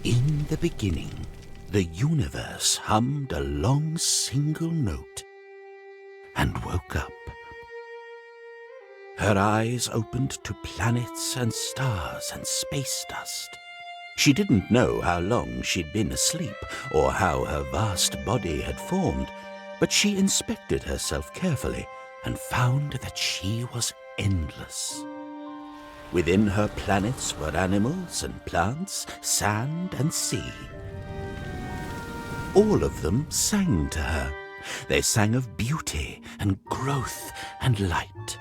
In the beginning, the universe hummed a long single note and woke up. Her eyes opened to planets and stars and space dust. She didn't know how long she'd been asleep or how her vast body had formed, but she inspected herself carefully and found that she was endless. Within her planets were animals and plants, sand and sea. All of them sang to her. They sang of beauty and growth and light,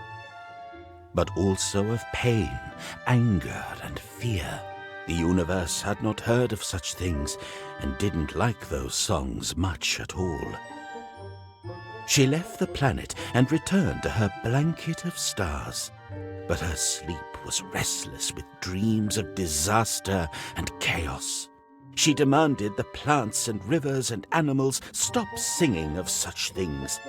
but also of pain, anger and fear. The universe had not heard of such things and didn't like those songs much at all. She left the planet and returned to her blanket of stars, but her sleep was restless with dreams of disaster and chaos. She demanded the plants and rivers and animals stop singing of such things,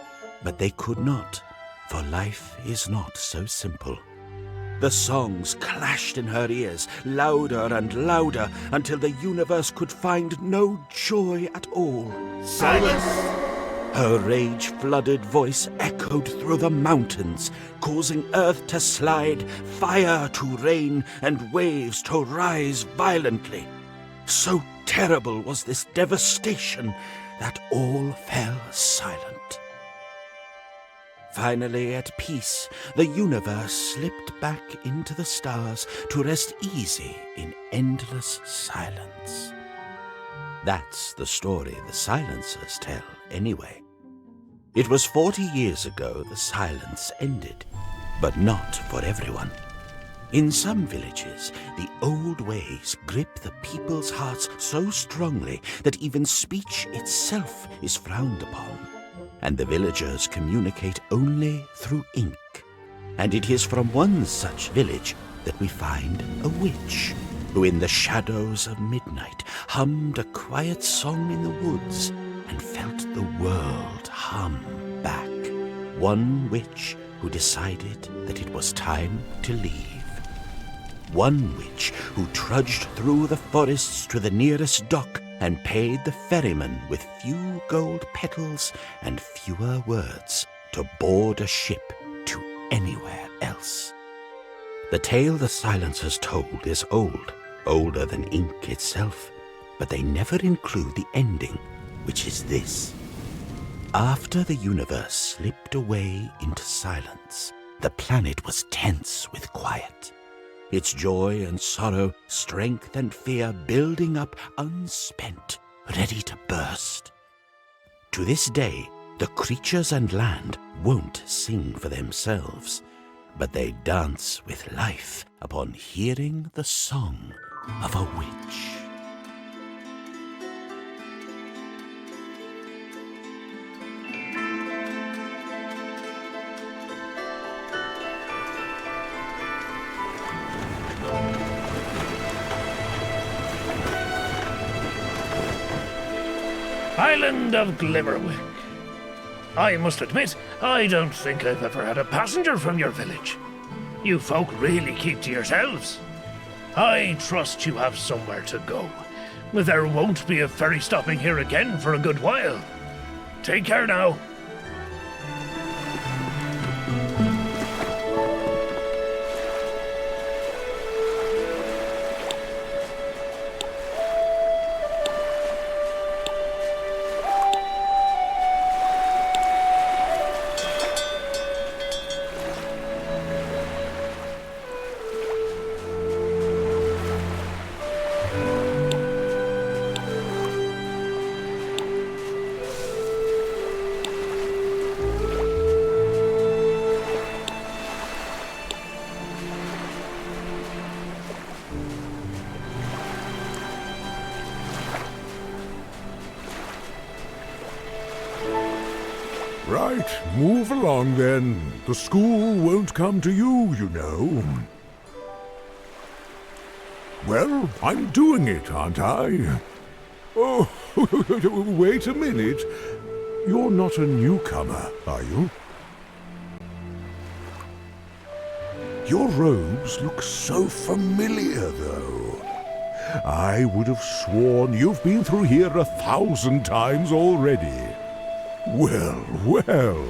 but they could not, for life is not so simple. The songs clashed in her ears, louder and louder, until the universe could find no joy at all. Silence! Her rage-flooded voice echoed through the mountains, causing earth to slide, fire to rain, and waves to rise violently. So terrible was this devastation that all fell silent. Finally, at peace, the universe slipped back into the stars to rest easy in endless silence. That's the story the silencers tell, anyway. It was 40 years ago the silence ended, but not for everyone. In some villages, the old ways grip the people's hearts so strongly that even speech itself is frowned upon, and the villagers communicate only through ink. And it is from one such village that we find a witch, who in the shadows of midnight hummed a quiet song in the woods and felt the world hum back. One witch who decided that it was time to leave. One witch who trudged through the forests to the nearest dock and paid the ferryman with few gold petals and fewer words to board a ship to anywhere else. The tale the silencers told is old, older than ink itself, but they never include the ending, which is this. After the universe slipped away into silence, the planet was tense with quiet. Its joy and sorrow, strength and fear building up unspent, ready to burst. To this day, the creatures and land won't sing for themselves, but they dance with life upon hearing the song of a witch. Island of Glimmerwick. I must admit, I don't think I've ever had a passenger from your village. You folk really keep to yourselves. I trust you have somewhere to go. There won't be a ferry stopping here again for a good while. Take care now. Right, move along then. The school won't come to you, you know. Well, I'm doing it, aren't I? Oh, wait a minute. You're not a newcomer, are you? Your robes look so familiar, though. I would have sworn you've been through here 1,000 times already. Well, well.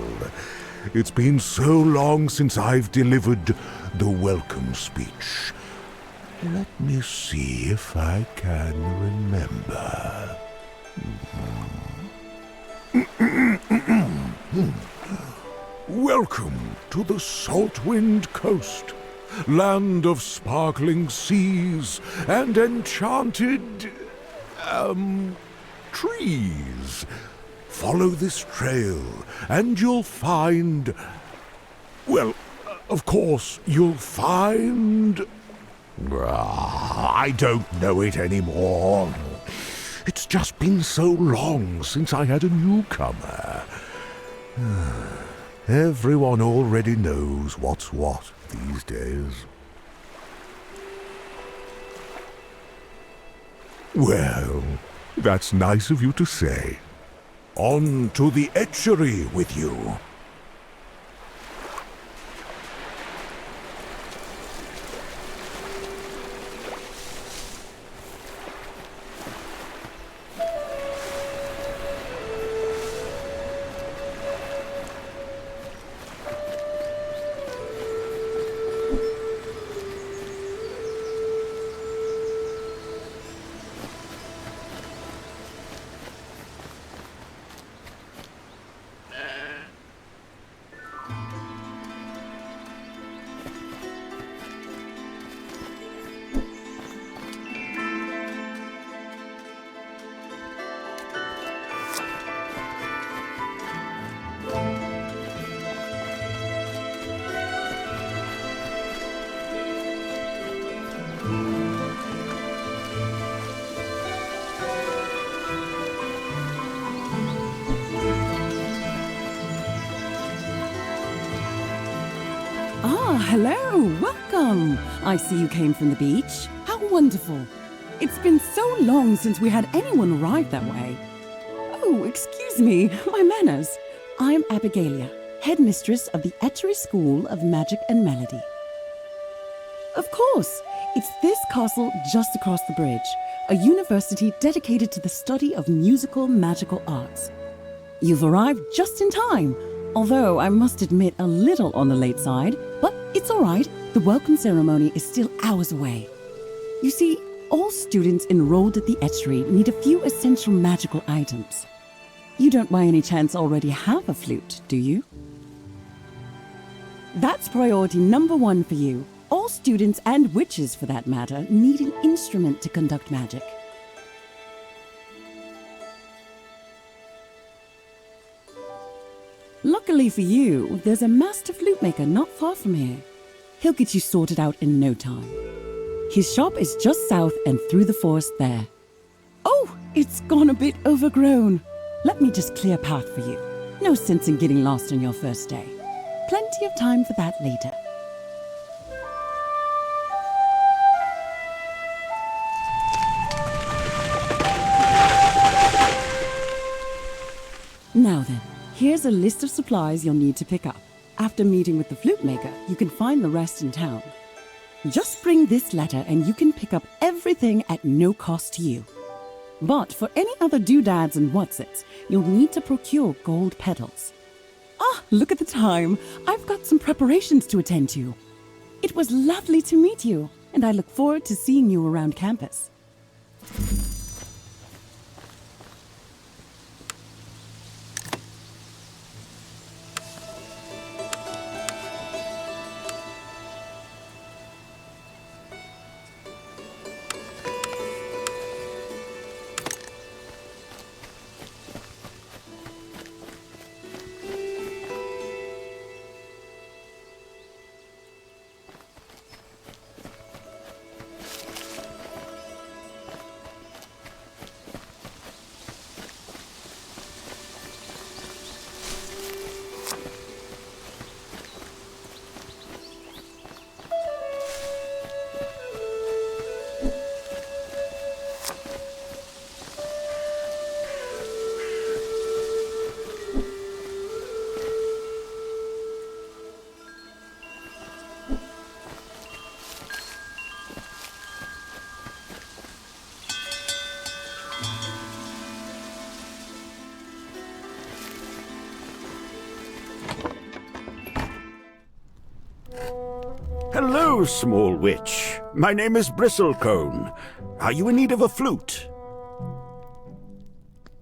It's been so long since I've delivered the welcome speech. Let me see if I can remember. Welcome to the Saltwind Coast, land of sparkling seas and enchanted, trees. Follow this trail and you'll find, well, of course, you'll find... I don't know it anymore. It's just been so long since I had a newcomer. Everyone already knows what's what these days. Well, that's nice of you to say. On to the etchery with you. Hello, welcome. I see you came from the beach. How wonderful. It's been so long since we had anyone arrive that way. Oh, excuse me, my manners. I'm Abigalia, headmistress of the Etchery School of Magic and Melody. Of course, it's this castle just across the bridge, a university dedicated to the study of musical magical arts. You've arrived just in time, although I must admit a little on the late side, but it's all right. The welcome ceremony is still hours away. You see, all students enrolled at the Etchery need a few essential magical items. You don't by any chance already have a flute, do you? That's priority number 1 for you. All students, and witches for that matter, need an instrument to conduct magic. Luckily for you, there's a master flute maker not far from here. He'll get you sorted out in no time. His shop is just south and through the forest there. Oh, it's gone a bit overgrown. Let me just clear a path for you. No sense in getting lost on your first day. Plenty of time for that later. Now then, here's a list of supplies you'll need to pick up. After meeting with the flute maker, you can find the rest in town. Just bring this letter and you can pick up everything at no cost to you. But for any other doodads and whatsits, you'll need to procure gold petals. Ah, look at the time. I've got some preparations to attend to. It was lovely to meet you, and I look forward to seeing you around campus. Hello, small witch. My name is Bristlecone. Are you in need of a flute?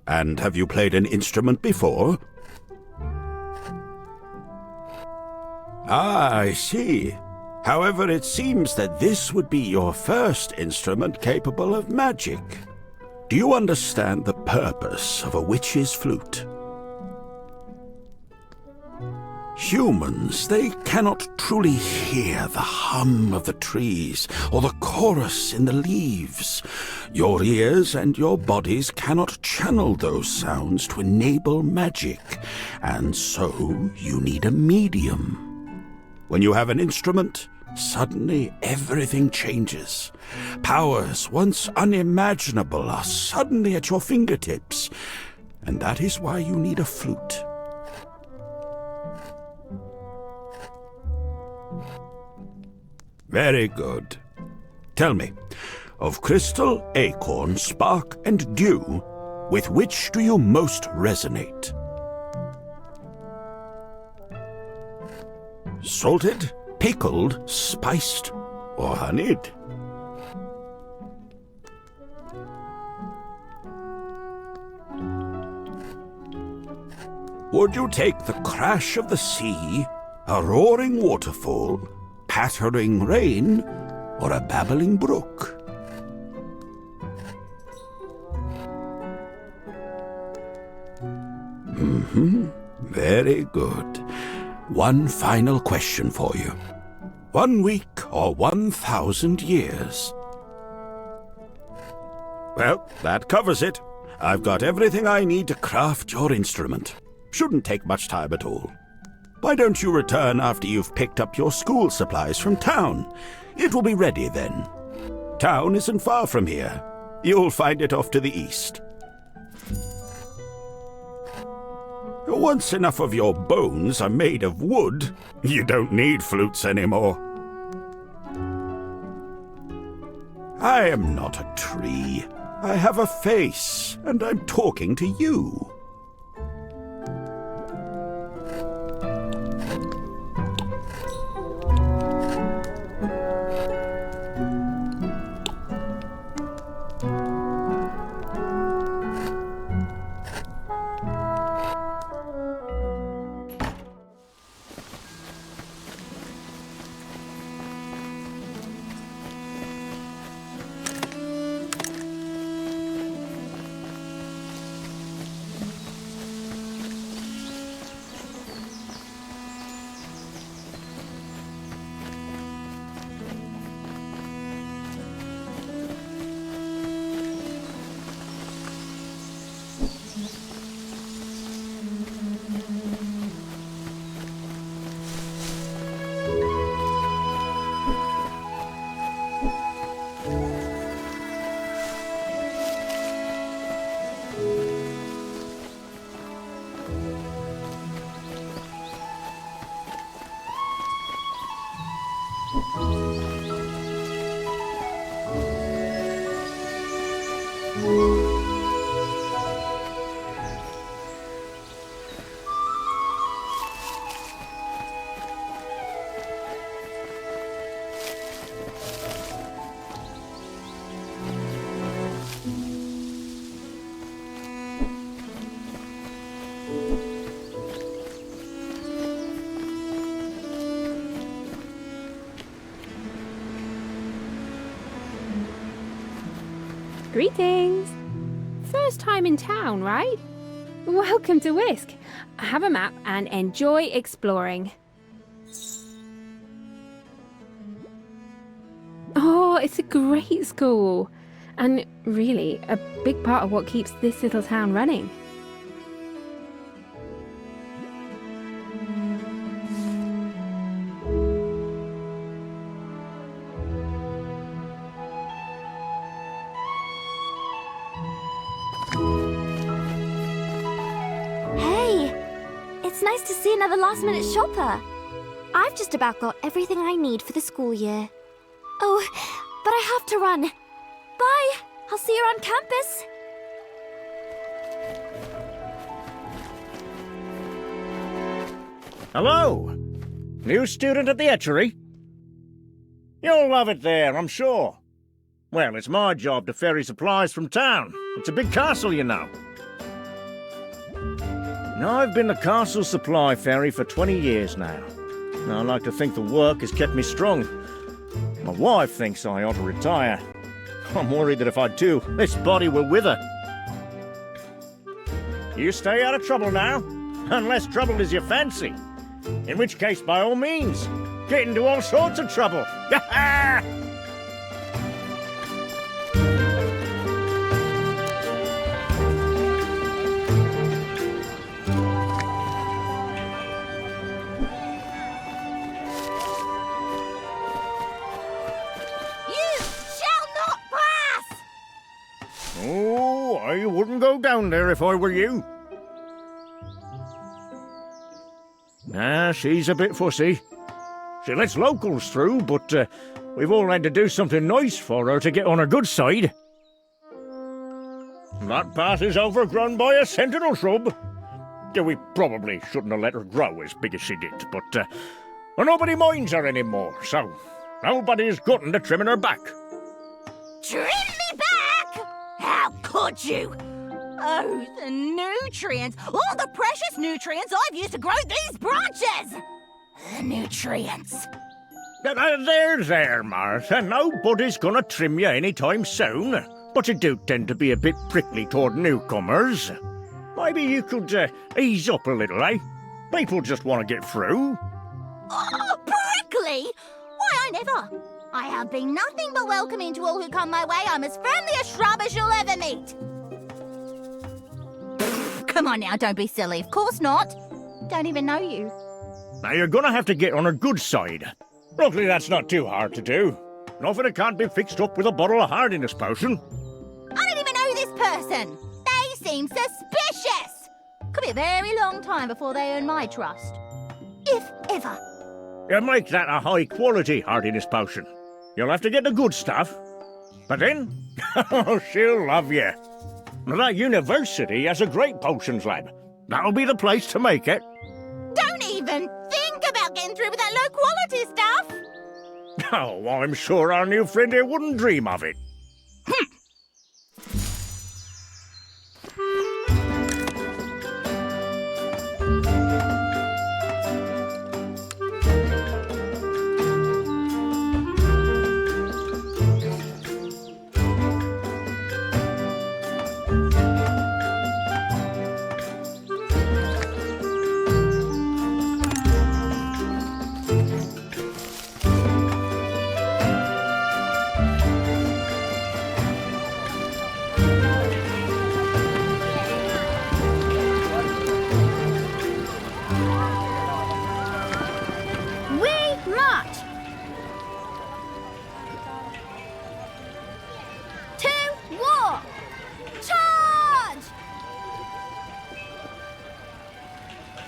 And have you played an instrument before? Ah, I see. However, it seems that this would be your first instrument capable of magic. Do you understand the purpose of a witch's flute? Humans, they cannot truly hear the hum of the trees or the chorus in the leaves. Your ears and your bodies cannot channel those sounds to enable magic, and so you need a medium. When you have an instrument, suddenly everything changes. Powers once unimaginable are suddenly at your fingertips, and that is why you need a flute. Very good. Tell me, of crystal, acorn, spark, and dew, with which do you most resonate? Salted, pickled, spiced, or honeyed? Would you take the crash of the sea, a roaring waterfall, pattering rain, or a babbling brook? Very good. One final question for you. 1 week or 1,000 years? Well, that covers it. I've got everything I need to craft your instrument. Shouldn't take much time at all. Why don't you return after you've picked up your school supplies from town? It will be ready then. Town isn't far from here. You'll find it off to the east. Once enough of your bones are made of wood, you don't need flutes anymore. I am not a tree. I have a face, and I'm talking to you. Greetings! First time in town, right? Welcome to Whisk. Have a map and enjoy exploring. Oh, it's a great school. And really, a big part of what keeps this little town running. Nice to see another last-minute shopper. I've just about got everything I need for the school year. Oh, but I have to run. Bye! I'll see you around campus. Hello! New student at the etchery? You'll love it there, I'm sure. Well, it's my job to ferry supplies from town. It's a big castle, you know. Now, I've been the castle supply ferry for 20 years now. I like to think the work has kept me strong. My wife thinks I ought to retire. I'm worried that if I do, this body will wither. You stay out of trouble now, unless trouble is your fancy. In which case, by all means, get into all sorts of trouble. Oh, I wouldn't go down there if I were you. Nah, she's a bit fussy. She lets locals through, but we've all had to do something nice for her to get on her good side. That path is overgrown by a sentinel shrub. Yeah, we probably shouldn't have let her grow as big as she did, but nobody minds her anymore, so nobody's gotten to trimming her back. Trim me back? How could you? Oh, the nutrients! All the precious nutrients I've used to grow these branches! The nutrients. There, Martha. Nobody's gonna trim you anytime soon. But you do tend to be a bit prickly toward newcomers. Maybe you could ease up a little, eh? People just want to get through. Oh, prickly? Why, I never. I have been nothing but welcoming to all who come my way. I'm as friendly a shrub as you'll ever meet. Come on now, don't be silly. Of course not. Don't even know you. Now, you're gonna have to get on her good side. Luckily, that's not too hard to do. Nothing that can't be fixed up with a bottle of hardiness potion. I don't even know this person. They seem suspicious. Could be a very long time before they earn my trust. If ever. You make that a high-quality hardiness potion. You'll have to get the good stuff. But then, she'll love you. Now, that university has a great potions lab. That'll be the place to make it. Don't even think about getting through with that low-quality stuff. Oh, I'm sure our new friend here wouldn't dream of it.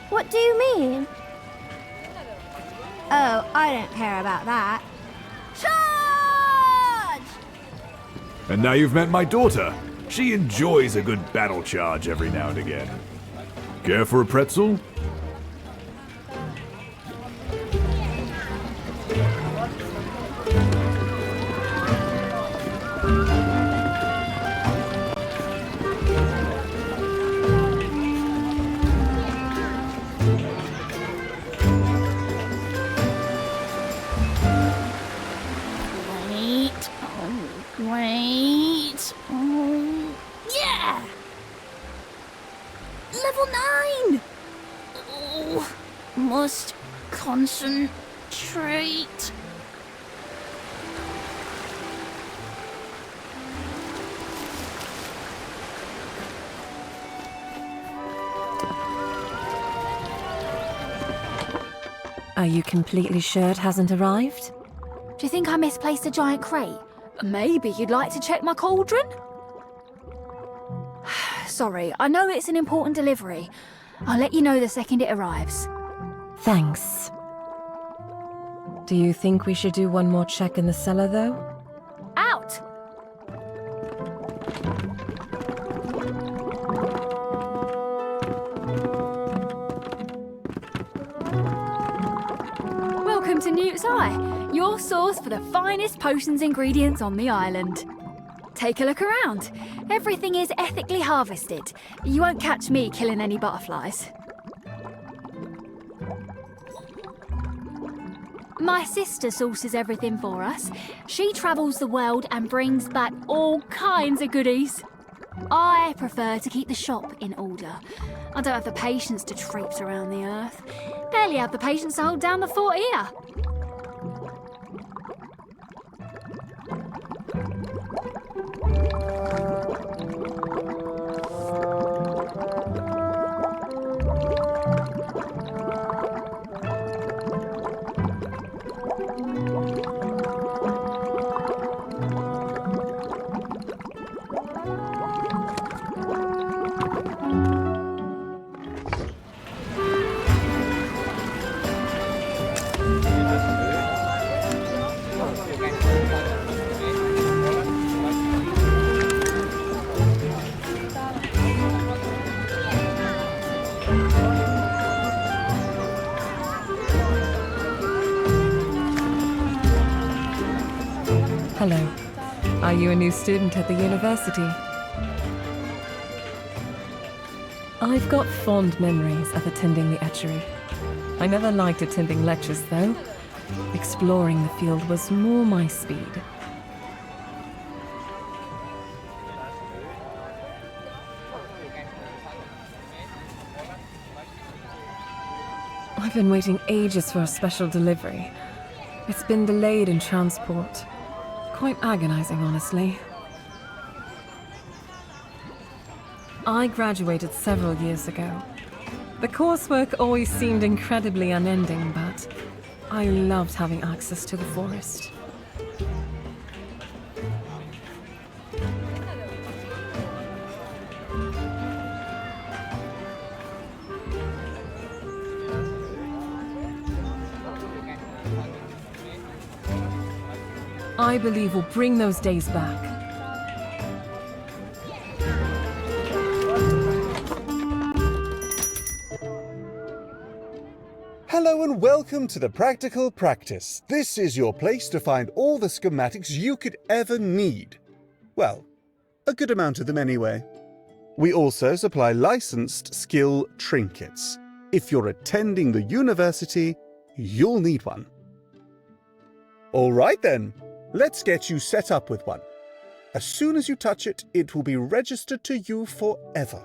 What do you mean? Oh, I don't care about that. Charge! And now you've met my daughter. She enjoys a good battle charge every now and again. Care for a pretzel? Wait. Oh, yeah! Level 9! Oh, must concentrate. Are you completely sure it hasn't arrived? Do you think I misplaced a giant crate? Maybe you'd like to check my cauldron? Sorry, I know it's an important delivery. I'll let you know the second it arrives. Thanks. Do you think we should do one more check in the cellar, though? Out! Welcome to Newt's Eye. your source for the finest potions ingredients on the island. Take a look around. Everything is ethically harvested. You won't catch me killing any butterflies. My sister sources everything for us. She travels the world and brings back all kinds of goodies. I prefer to keep the shop in order. I don't have the patience to traipse around the earth. Barely have the patience to hold down the fort here. Hello. Are you a new student at the university? I've got fond memories of attending the etchery. I never liked attending lectures, though. Exploring the field was more my speed. I've been waiting ages for a special delivery. It's been delayed in transport. Quite agonizing, honestly. I graduated several years ago. The coursework always seemed incredibly unending, but I loved having access to the forest. I believe we'll bring those days back. Hello and welcome to the Practical Practice. This is your place to find all the schematics you could ever need. Well, a good amount of them anyway. We also supply licensed skill trinkets. If you're attending the university, you'll need one. All right then. Let's get you set up with one. As soon as you touch it, it will be registered to you forever.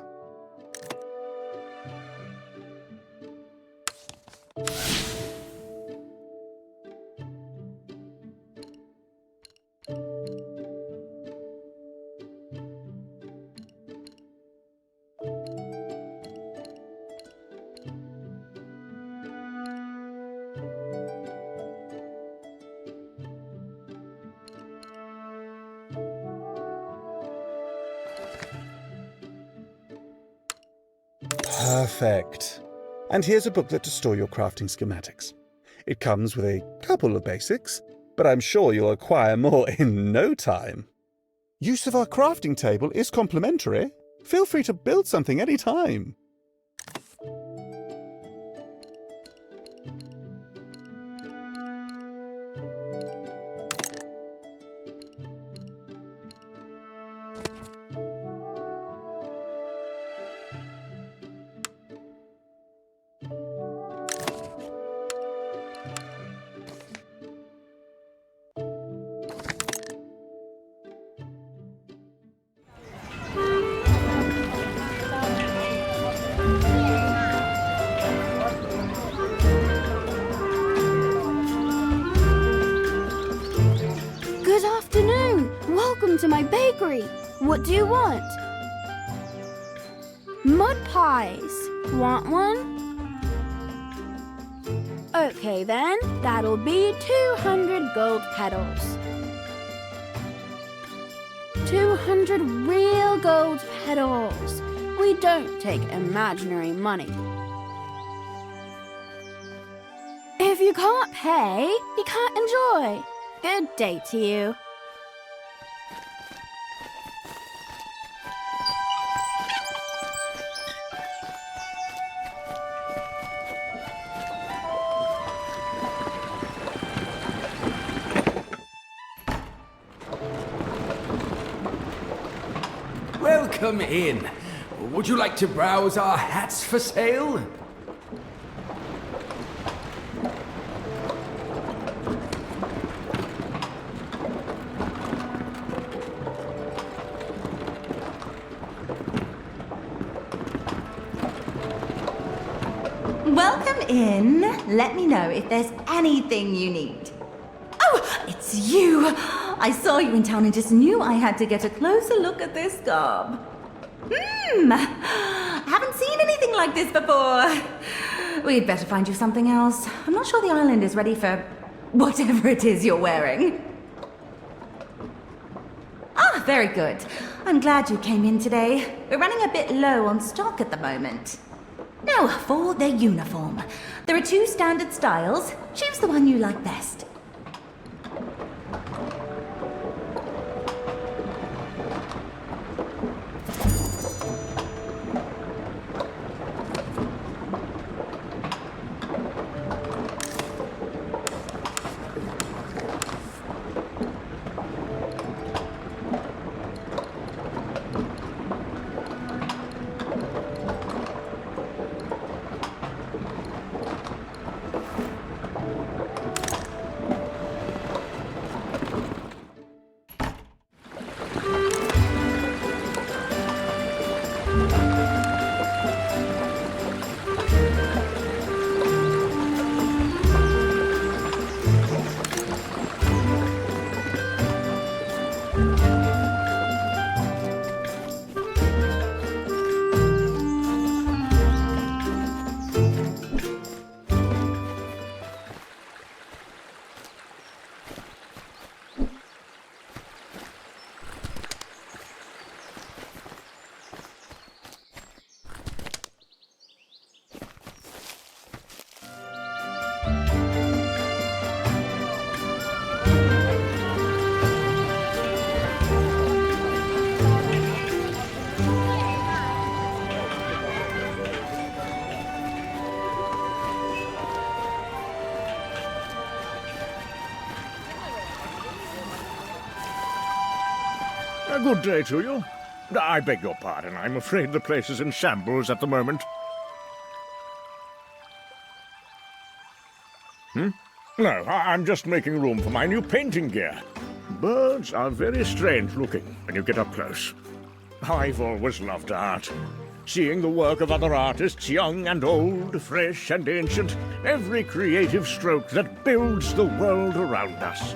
Perfect. And here's a booklet to store your crafting schematics. It comes with a couple of basics, but I'm sure you'll acquire more in no time. Use of our crafting table is complimentary. Feel free to build something anytime. To my bakery. What do you want? Mud pies. Want one? Okay then, that'll be 200 gold petals. 200 real gold petals. We don't take imaginary money. If you can't pay, you can't enjoy. Good day to you. Welcome in. Would you like to browse our hats for sale? Welcome in. Let me know if there's anything you need. Oh, it's you! I saw you in town and just knew I had to get a closer look at this garb. Haven't seen anything like this before. We'd better find you something else. I'm not sure the island is ready for whatever it is you're wearing. Ah, very good. I'm glad you came in today. We're running a bit low on stock at the moment. Now, for the uniform. There are 2 standard styles. Choose the one you like best. A good day to you. I beg your pardon. I'm afraid the place is in shambles at the moment. No, I'm just making room for my new painting gear. Birds are very strange looking when you get up close. I've always loved art. Seeing the work of other artists, young and old, fresh and ancient, every creative stroke that builds the world around us.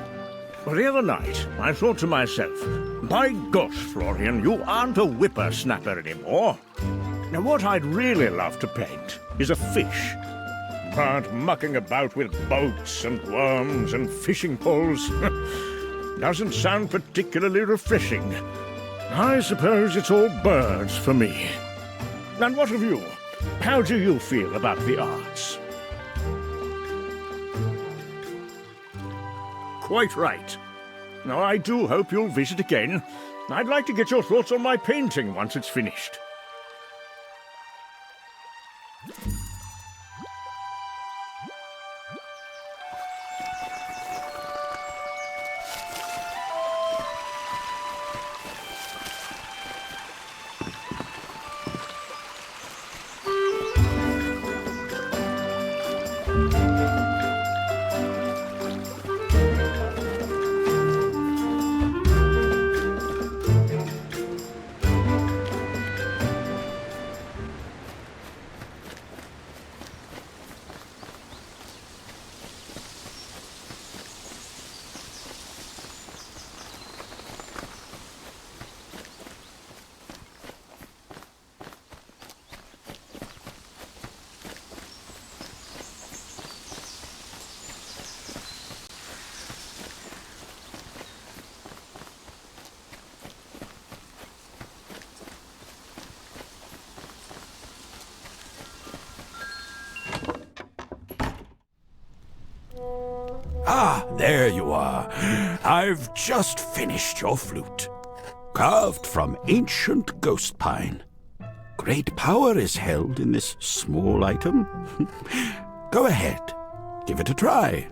Well, the other night, I thought to myself, by gosh, Florian, you aren't a whippersnapper anymore. Now, what I'd really love to paint is a fish. But mucking about with boats and worms and fishing poles doesn't sound particularly refreshing. I suppose it's all birds for me. And what of you? How do you feel about the arts? Quite right. Now, I do hope you'll visit again. I'd like to get your thoughts on my painting once it's finished. Ah, there you are. I've just finished your flute. Carved from ancient ghost pine. Great power is held in this small item. Go ahead, give it a try.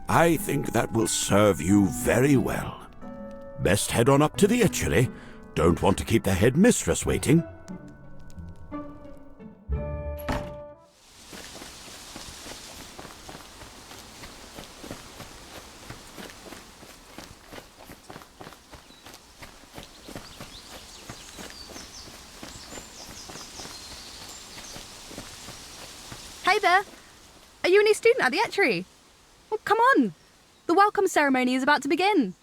I think that will serve you very well. Best head on up to the etchery. Don't want to keep the headmistress waiting. Hey there! Are you a new student at the Etchery? Well, come on! The welcome ceremony is about to begin.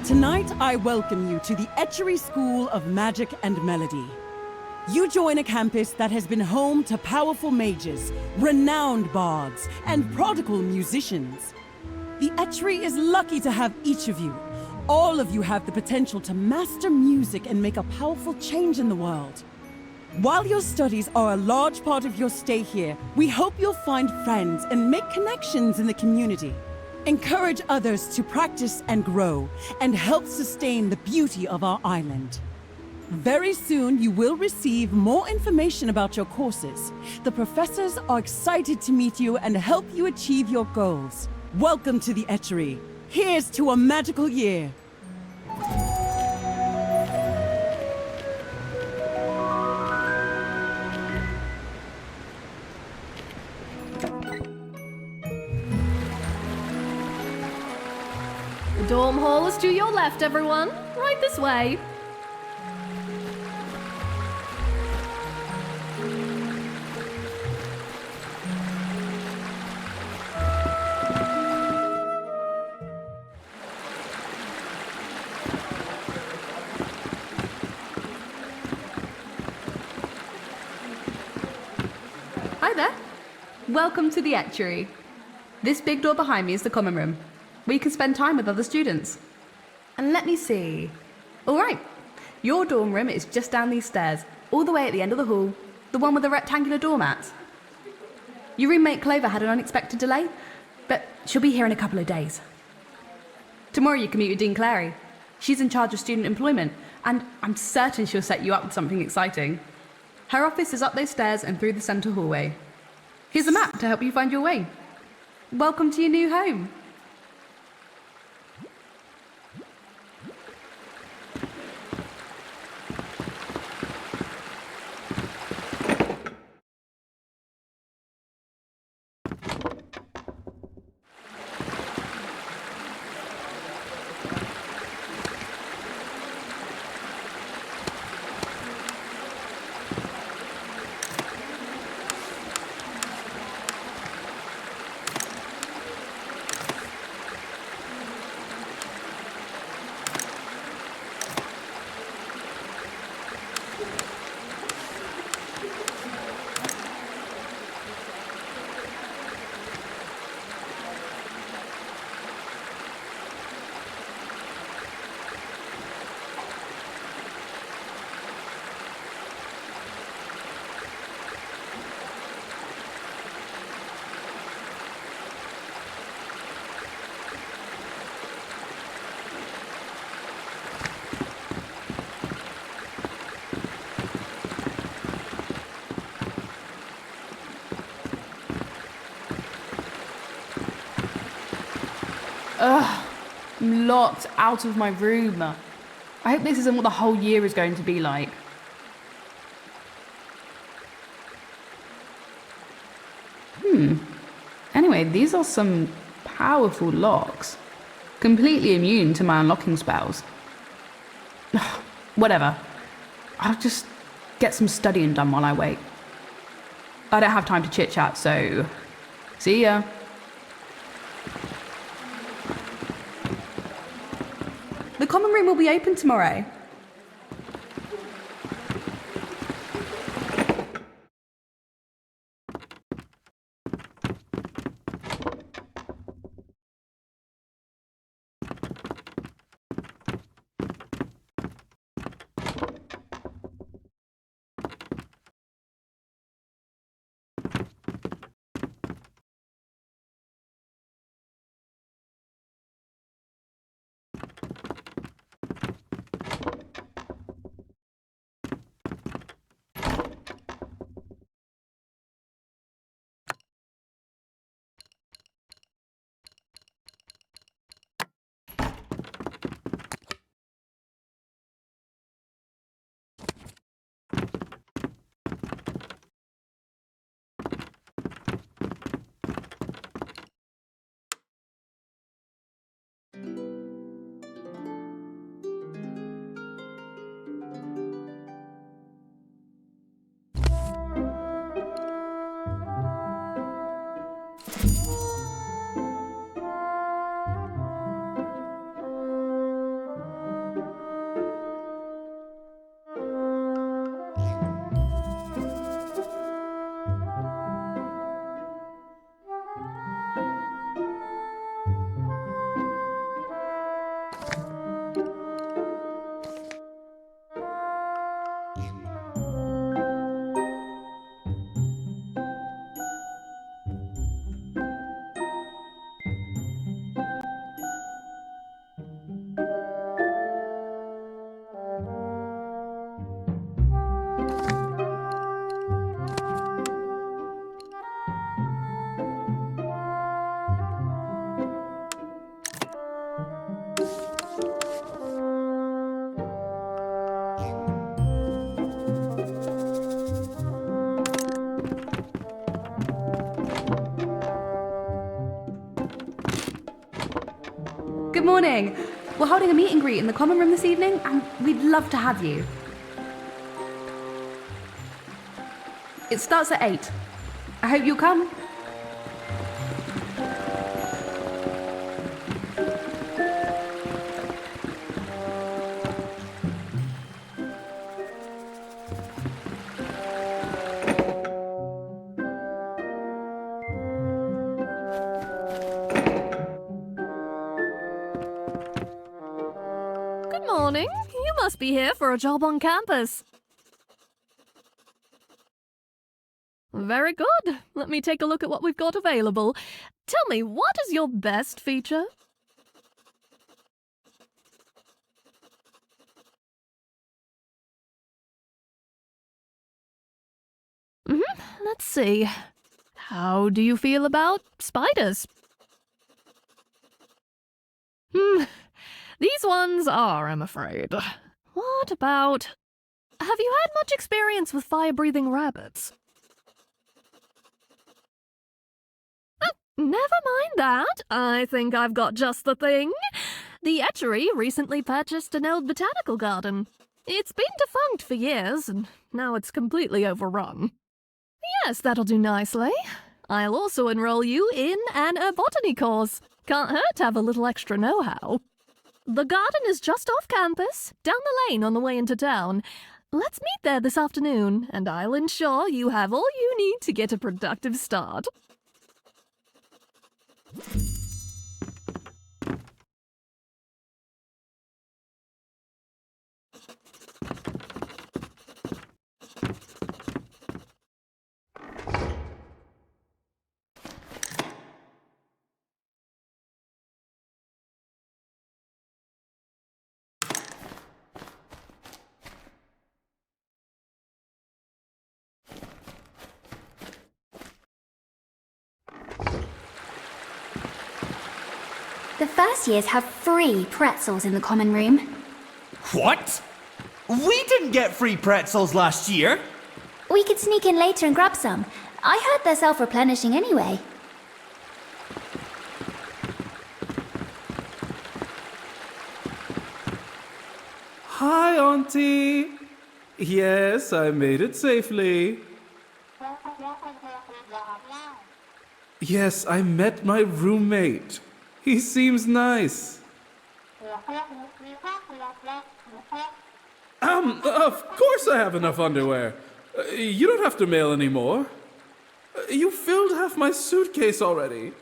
Tonight, I welcome you to the Etchery School of Magic and Melody. You join a campus that has been home to powerful mages, renowned bards, and prodigal musicians. The Etchery is lucky to have each of you. All of you have the potential to master music and make a powerful change in the world. While your studies are a large part of your stay here, we hope you'll find friends and make connections in the community. Encourage others to practice and grow, and help sustain the beauty of our island. Very soon, you will receive more information about your courses. The professors are excited to meet you and help you achieve your goals. Welcome to the Etchery. Here's to a magical year. The dorm hall is to your left, everyone. Right this way. Hi there. Welcome to the Etchery. This big door behind me is the common room, where you can spend time with other students. And let me see. All right, your dorm room is just down these stairs, all the way at the end of the hall, the one with the rectangular doormats. Your roommate Clover had an unexpected delay, but she'll be here in a couple of days. Tomorrow you can meet with Dean Clary. She's in charge of student employment, and I'm certain she'll set you up with something exciting. Her office is up those stairs and through the centre hallway. Here's a map to help you find your way. Welcome to your new home. Ugh, I'm locked out of my room. I hope this isn't what the whole year is going to be like. Anyway, these are some powerful locks. Completely immune to my unlocking spells. Whatever. I'll just get some studying done while I wait. I don't have time to chit-chat, so see ya. The common room will be open tomorrow. Good morning. We're holding a meet and greet in the common room this evening, and we'd love to have you. It starts at 8. I hope you'll come. Good morning. You must be here for a job on campus. Very good. Let me take a look at what we've got available. Tell me, what is your best feature? Let's see. How do you feel about spiders? These ones are, I'm afraid. What about... Have you had much experience with fire-breathing rabbits? Never mind that. I think I've got just the thing. The Etchery recently purchased an old botanical garden. It's been defunct for years, and now it's completely overrun. Yes, that'll do nicely. I'll also enroll you in an botany course. Can't hurt to have a little extra know-how. The garden is just off campus, down the lane on the way into town. Let's meet there this afternoon, and I'll ensure you have all you need to get a productive start. The first years have free pretzels in the common room. What? We didn't get free pretzels last year. We could sneak in later and grab some. I heard they're self-replenishing anyway. Hi, Auntie. Yes, I made it safely. Yes, I met my roommate. He seems nice. Of course I have enough underwear. You don't have to mail anymore. You filled half my suitcase already.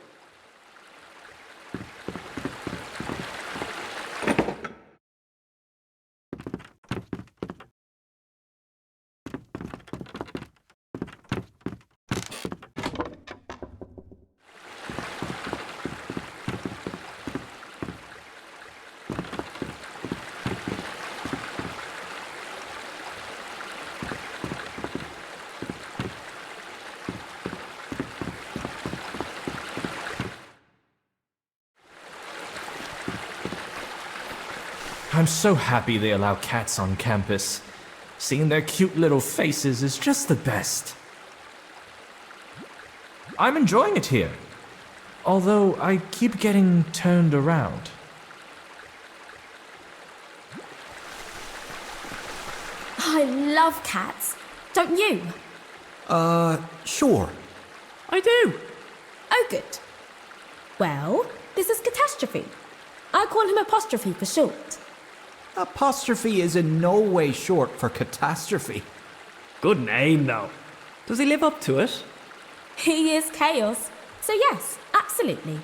I'm so happy they allow cats on campus. Seeing their cute little faces is just the best. I'm enjoying it here, although I keep getting turned around. I love cats. Don't you? Sure. I do. Oh, good. Well, this is Catastrophe. I call him Apostrophe for short. Apostrophe is in no way short for catastrophe. Good name, though. Does he live up to it? He is chaos. So yes, absolutely.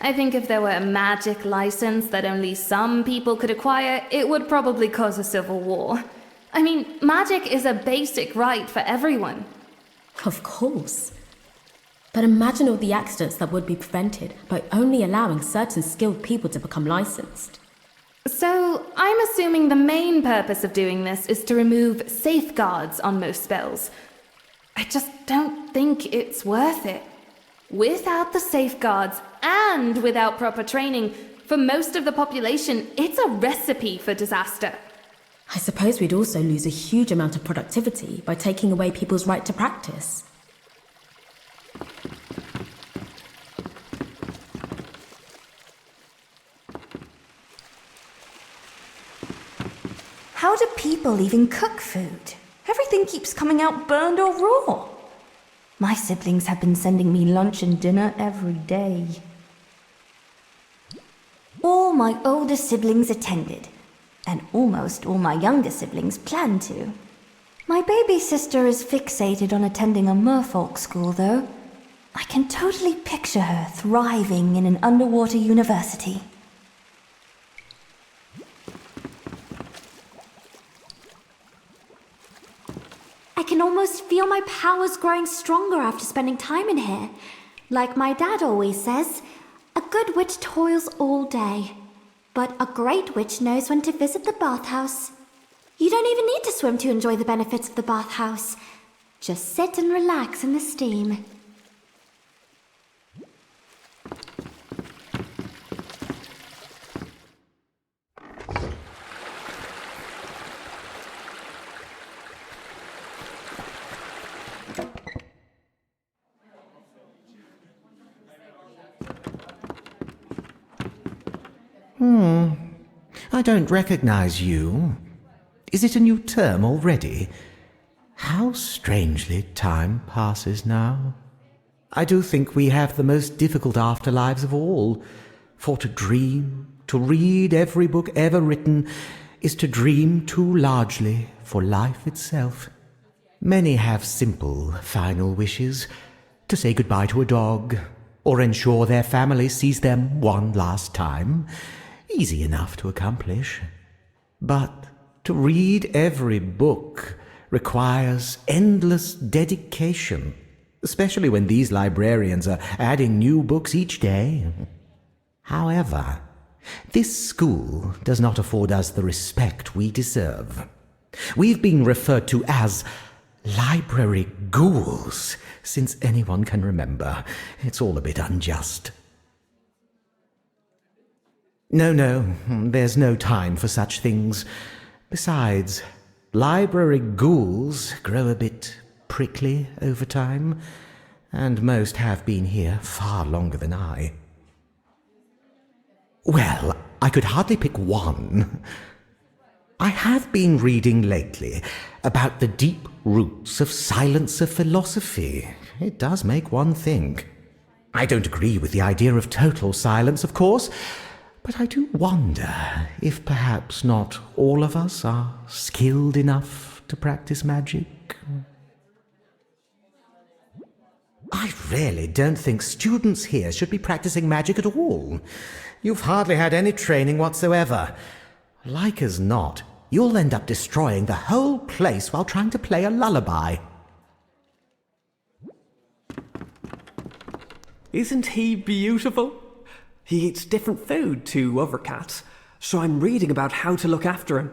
I think if there were a magic license that only some people could acquire, it would probably cause a civil war. I mean, magic is a basic right for everyone. Of course. But imagine all the accidents that would be prevented by only allowing certain skilled people to become licensed. So, I'm assuming the main purpose of doing this is to remove safeguards on most spells. I just don't think it's worth it. Without the safeguards and without proper training, for most of the population, it's a recipe for disaster. I suppose we'd also lose a huge amount of productivity by taking away people's right to practice. How do people even cook food? Everything keeps coming out burned or raw. My siblings have been sending me lunch and dinner every day. All my older siblings attended, and almost all my younger siblings plan to. My baby sister is fixated on attending a merfolk school, though. I can totally picture her thriving in an underwater university. I can almost feel my powers growing stronger after spending time in here. Like my dad always says, a good witch toils all day, but a great witch knows when to visit the bathhouse. You don't even need to swim to enjoy the benefits of the bathhouse. Just sit and relax in the steam. I don't recognize you. Is it a new term already? How strangely time passes now. I do think we have the most difficult afterlives of all. For to dream, to read every book ever written, is to dream too largely for life itself. Many have simple, final wishes, to say goodbye to a dog, or ensure their family sees them one last time. Easy enough to accomplish. But to read every book requires endless dedication, especially when these librarians are adding new books each day. However, this school does not afford us the respect we deserve. We've been referred to as library ghouls since anyone can remember. It's all a bit unjust. No, there's no time for such things. Besides, library ghouls grow a bit prickly over time, and most have been here far longer than I. Well, I could hardly pick one. I have been reading lately about the deep roots of silencer philosophy. It does make one think. I don't agree with the idea of total silence, of course, but I do wonder if perhaps not all of us are skilled enough to practice magic. I really don't think students here should be practicing magic at all. You've hardly had any training whatsoever. Like as not, you'll end up destroying the whole place while trying to play a lullaby. Isn't he beautiful? He eats different food to other cats, so I'm reading about how to look after him.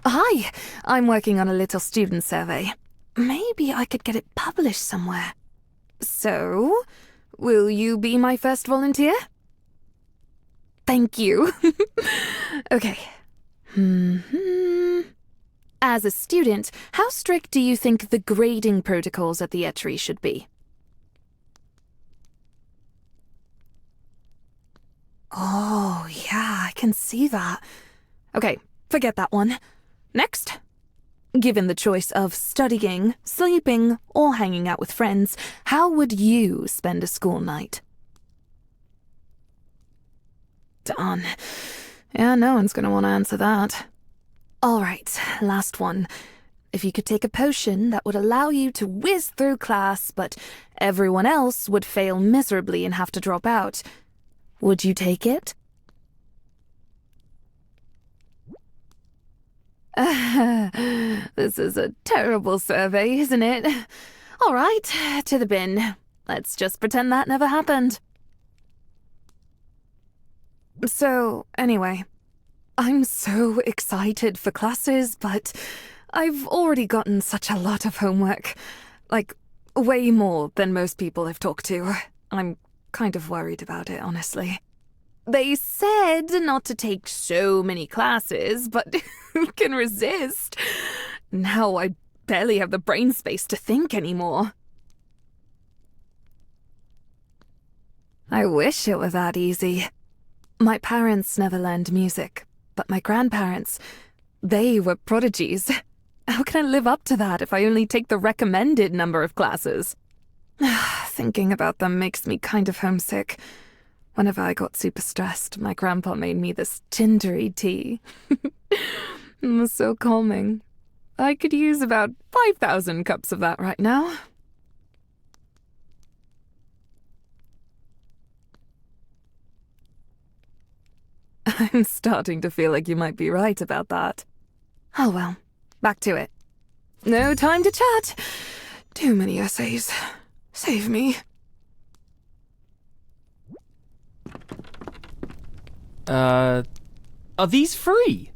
Hi, I'm working on a little student survey. Maybe I could get it published somewhere. So, will you be my first volunteer? Thank you. Okay. As a student, how strict do you think the grading protocols at the Etchery should be? Oh, yeah, I can see that. Okay, forget that one. Next. Given the choice of studying, sleeping, or hanging out with friends, how would you spend a school night? Darn. Yeah, no one's gonna want to answer that. Alright, last one. If you could take a potion that would allow you to whiz through class, but everyone else would fail miserably and have to drop out, would you take it? This is a terrible survey, isn't it? All right, to the bin. Let's just pretend that never happened. So, anyway, I'm so excited for classes, but I've already gotten such a lot of homework. Like, way more than most people I've talked to. I'm kind of worried about it, honestly. They said not to take so many classes, but who can resist? Now I barely have the brain space to think anymore. I wish it were that easy. My parents never learned music, but my grandparents, they were prodigies. How can I live up to that if I only take the recommended number of classes? Thinking about them makes me kind of homesick. Whenever I got super stressed, my grandpa made me this gingery tea. It was so calming. I could use about 5,000 cups of that right now. I'm starting to feel like you might be right about that. Oh well, back to it. No time to chat. Too many essays. Save me. Are these free?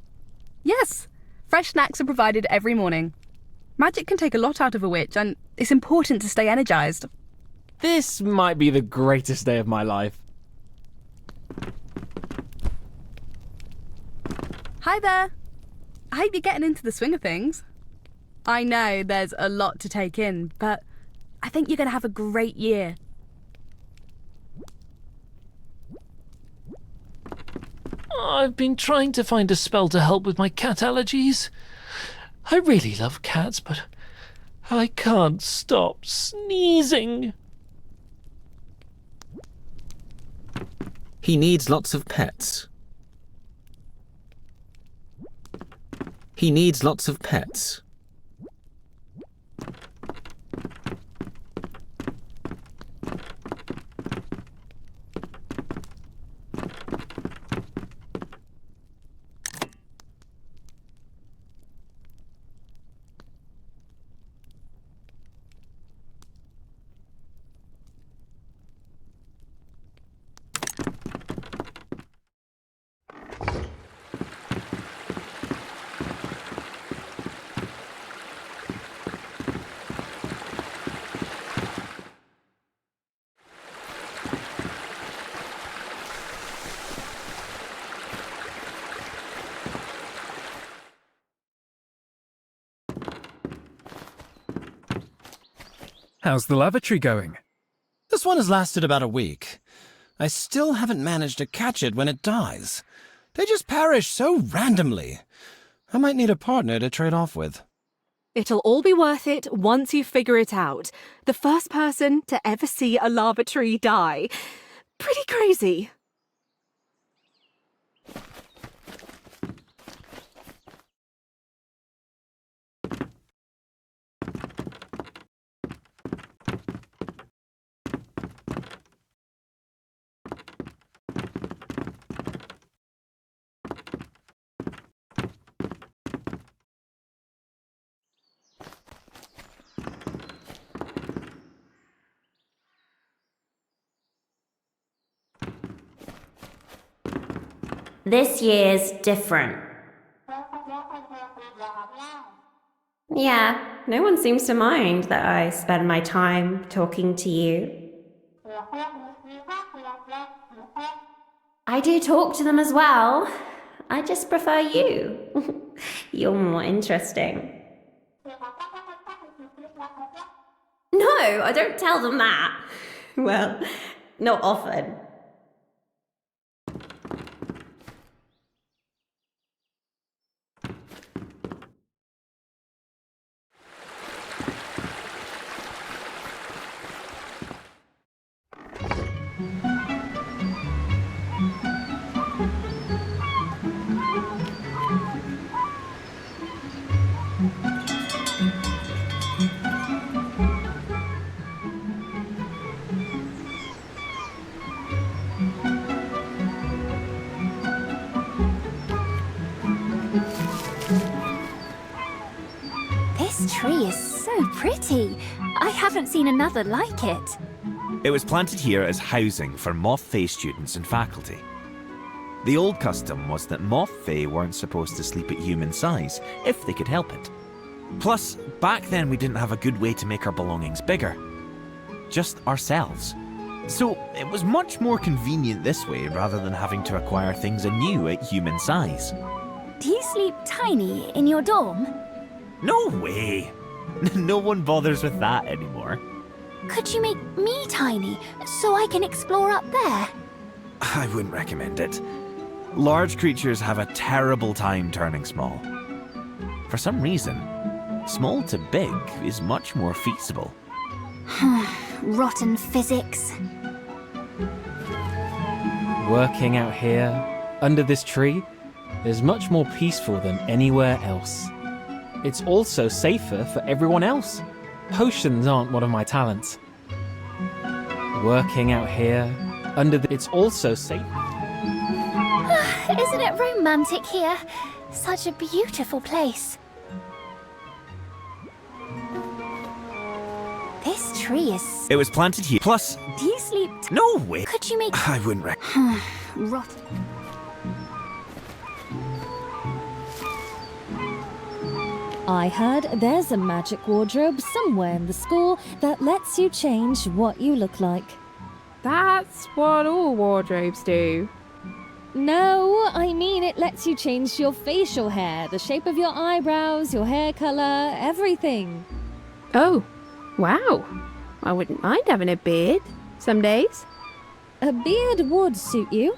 Yes. Fresh snacks are provided every morning. Magic can take a lot out of a witch, and it's important to stay energized. This might be the greatest day of my life. Hi there. I hope you're getting into the swing of things. I know there's a lot to take in, but I think you're going to have a great year. I've been trying to find a spell to help with my cat allergies. I really love cats, but I can't stop sneezing. He needs lots of pets. He needs lots of pets. How's the lavatory going? This one has lasted about a week. I still haven't managed to catch it when it dies. They just perish so randomly. I might need a partner to trade off with. It'll all be worth it once you figure it out. The first person to ever see a lavatory die. Pretty crazy. This year's different. Yeah, no one seems to mind that I spend my time talking to you. I do talk to them as well. I just prefer you. You're more interesting. No, I don't tell them that. Well, not often. tree is so pretty. I haven't seen another like it. It was planted here as housing for Moth Fae students and faculty. The old custom was that Moth Fae weren't supposed to sleep at human size, if they could help it. Plus, back then we didn't have a good way to make our belongings bigger. Just ourselves. So, it was much more convenient this way rather than having to acquire things anew at human size. Do you sleep tiny in your dorm? No way! No one bothers with that anymore. Could you make me tiny so I can explore up there? I wouldn't recommend it. Large creatures have a terrible time turning small. For some reason, small to big is much more feasible. Rotten physics. Working out here, under this tree, is much more peaceful than anywhere else. It's also safer for everyone else. Potions aren't one of my talents. Working out here, it's also safe. Isn't it romantic here? Such a beautiful place. This tree is... It was planted here. Plus... Do you sleep... No way! Could you make... I wouldn't recommend... Rotten. I heard there's a magic wardrobe somewhere in the school that lets you change what you look like. That's what all wardrobes do. No, I mean it lets you change your facial hair, the shape of your eyebrows, your hair color, everything. Oh, wow. I wouldn't mind having a beard some days. A beard would suit you.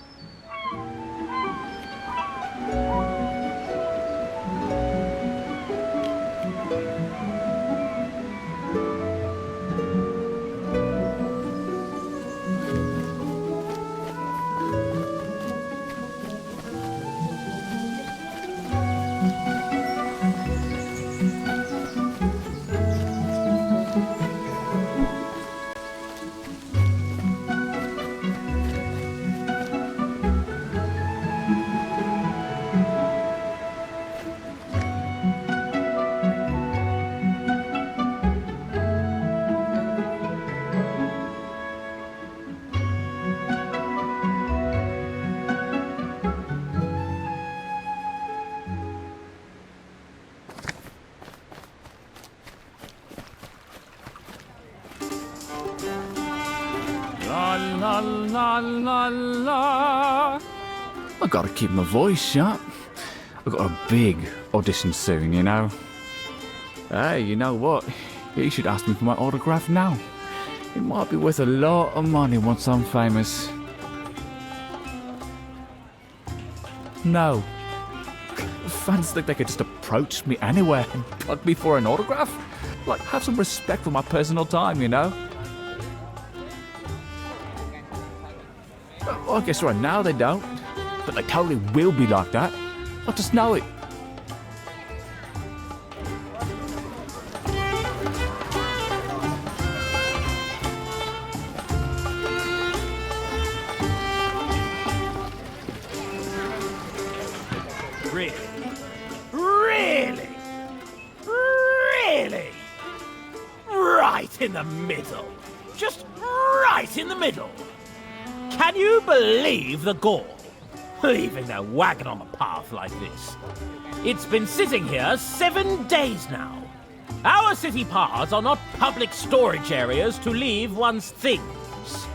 La la la la. I gotta keep my voice sharp. I've got a big audition soon, you know. Hey, you know what? You should ask me for my autograph now. It might be worth a lot of money once I'm famous. No. Fans think they could just approach me anywhere and bug me for an autograph? Like, have some respect for my personal time, you know? Well, I guess right now they don't, but they totally will be like that. I just know it. Really? Really? Really? Right in the middle. Just right in the middle. Can you believe the gall? Leaving their wagon on the path like this. It's been sitting here 7 days now. Our city paths are not public storage areas to leave one's things.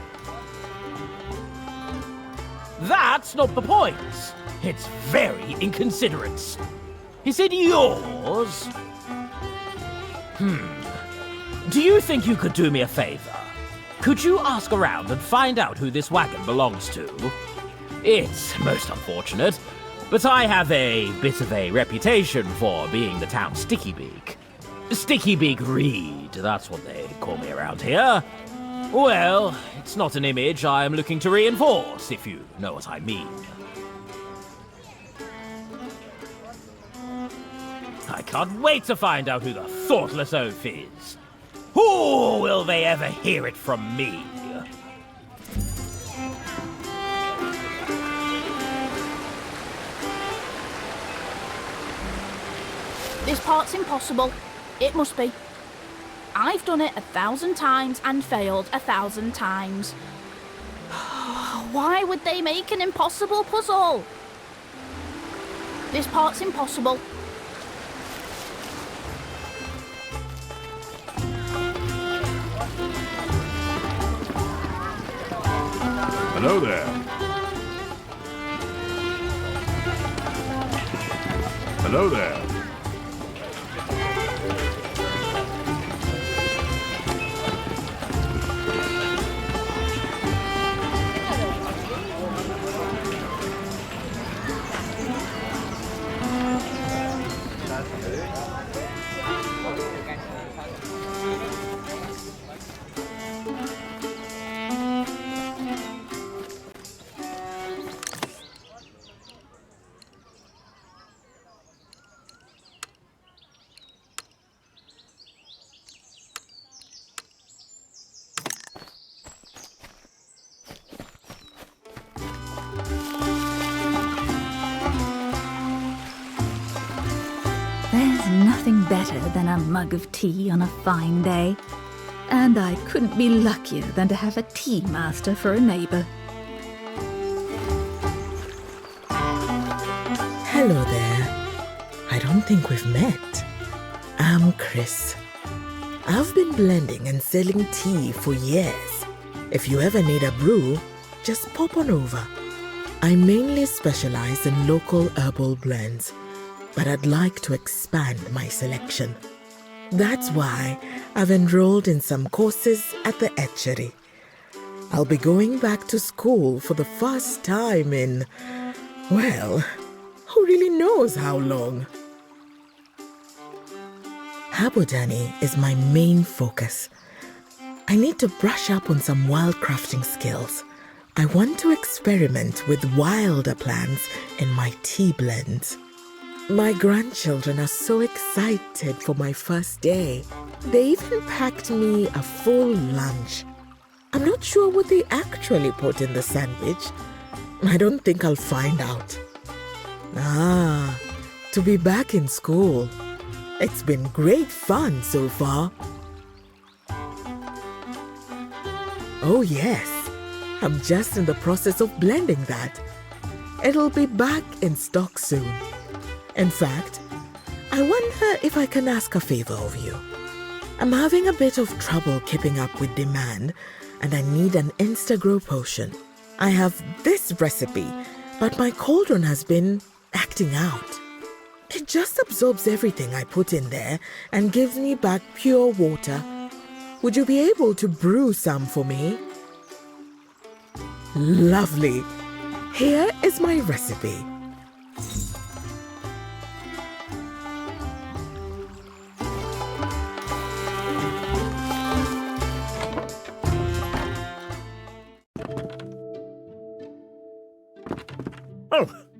That's not the point. It's very inconsiderate. Is it yours? Do you think you could do me a favor? Could you ask around and find out who this wagon belongs to? It's most unfortunate, but I have a bit of a reputation for being the town's Sticky Beak. Sticky Beak Reed, that's what they call me around here. Well, it's not an image I am looking to reinforce, if you know what I mean. I can't wait to find out who the thoughtless oaf is. Who will they ever hear it from me? This part's impossible. It must be. I've done it 1,000 times and failed 1,000 times. Why would they make an impossible puzzle? This part's impossible. Hello there. Hello there. There's nothing better than a mug of tea on a fine day. And I couldn't be luckier than to have a tea master for a neighbour. Hello there. I don't think we've met. I'm Chris. I've been blending and selling tea for years. If you ever need a brew, just pop on over. I mainly specialize in local herbal blends, but I'd like to expand my selection. That's why I've enrolled in some courses at the etchery. I'll be going back to school for the first time in, well, who really knows how long? Haberdani is my main focus. I need to brush up on some wild crafting skills. I want to experiment with wilder plants in my tea blends. My grandchildren are so excited for my first day. They even packed me a full lunch. I'm not sure what they actually put in the sandwich. I don't think I'll find out. To be back in school. It's been great fun so far. Oh yes, I'm just in the process of blending that. It'll be back in stock soon. In fact, I wonder if I can ask a favor of you. I'm having a bit of trouble keeping up with demand, and I need an insta-grow potion. I have this recipe, but my cauldron has been acting out. It just absorbs everything I put in there and gives me back pure water. Would you be able to brew some for me? Lovely. Here is my recipe.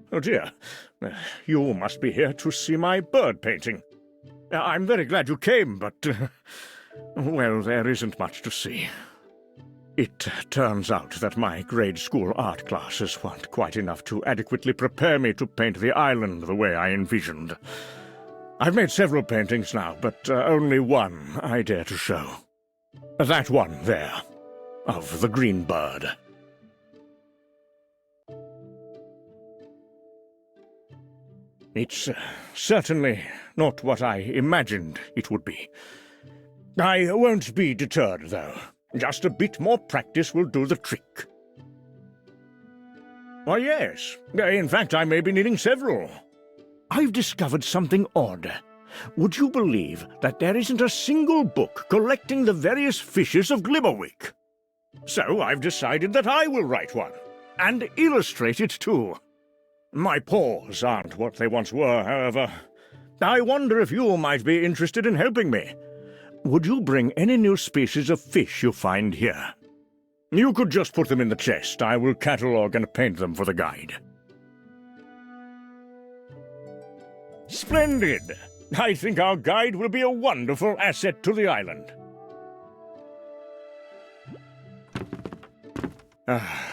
Oh dear. You must be here to see my bird painting. I'm very glad you came, but, well, there isn't much to see. It turns out that my grade school art classes weren't quite enough to adequately prepare me to paint the island the way I envisioned. I've made several paintings now, but only one I dare to show. That one there, of the green bird. It's certainly not what I imagined it would be. I won't be deterred, though. Just a bit more practice will do the trick. Why, yes. In fact, I may be needing several. I've discovered something odd. Would you believe that there isn't a single book collecting the various fishes of Glimmerwick? So I've decided that I will write one, and illustrate it too. My paws aren't what they once were, however. I wonder if you might be interested in helping me. Would you bring any new species of fish you find here? You could just put them in the chest. I will catalogue and paint them for the guide. Splendid! I think our guide will be a wonderful asset to the island.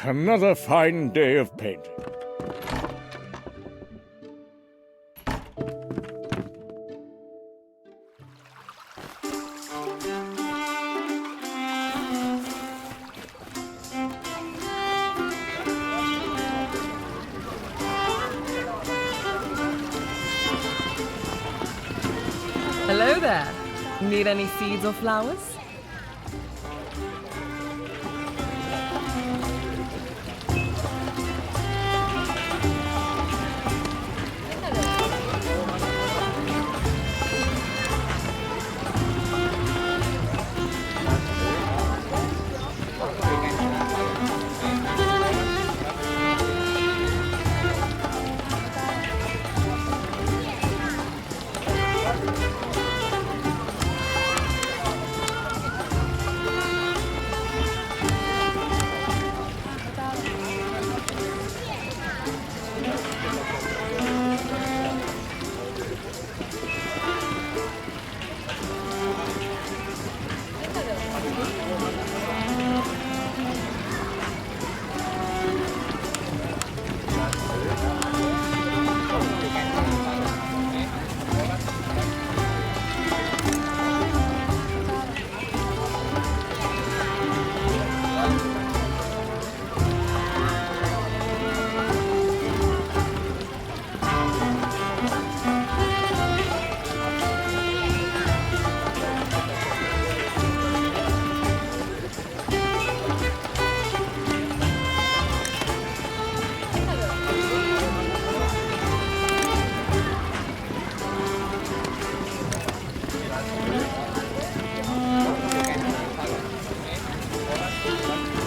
Another fine day of painting. there. Need any seeds or flowers?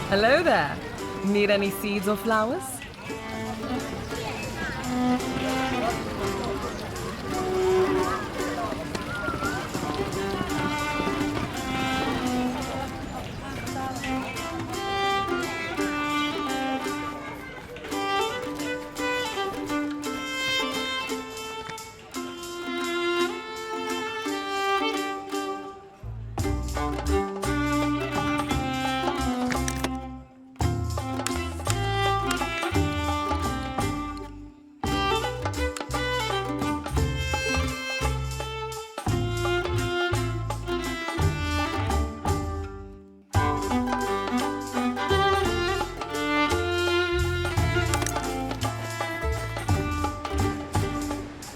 Hello there. Need any seeds or flowers?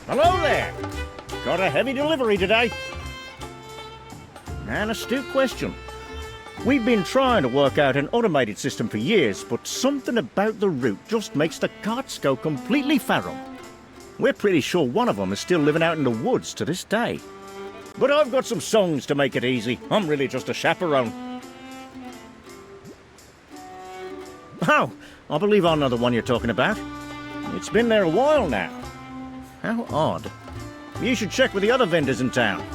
Hello there. Got a heavy delivery today. An astute question. We've been trying to work out an automated system for years, but something about the route just makes the carts go completely feral. We're pretty sure one of them is still living out in the woods to this day. But I've got some songs to make it easy. I'm really just a chaperone. Oh, I believe I know the one you're talking about. It's been there a while now. How odd. You should check with the other vendors in town.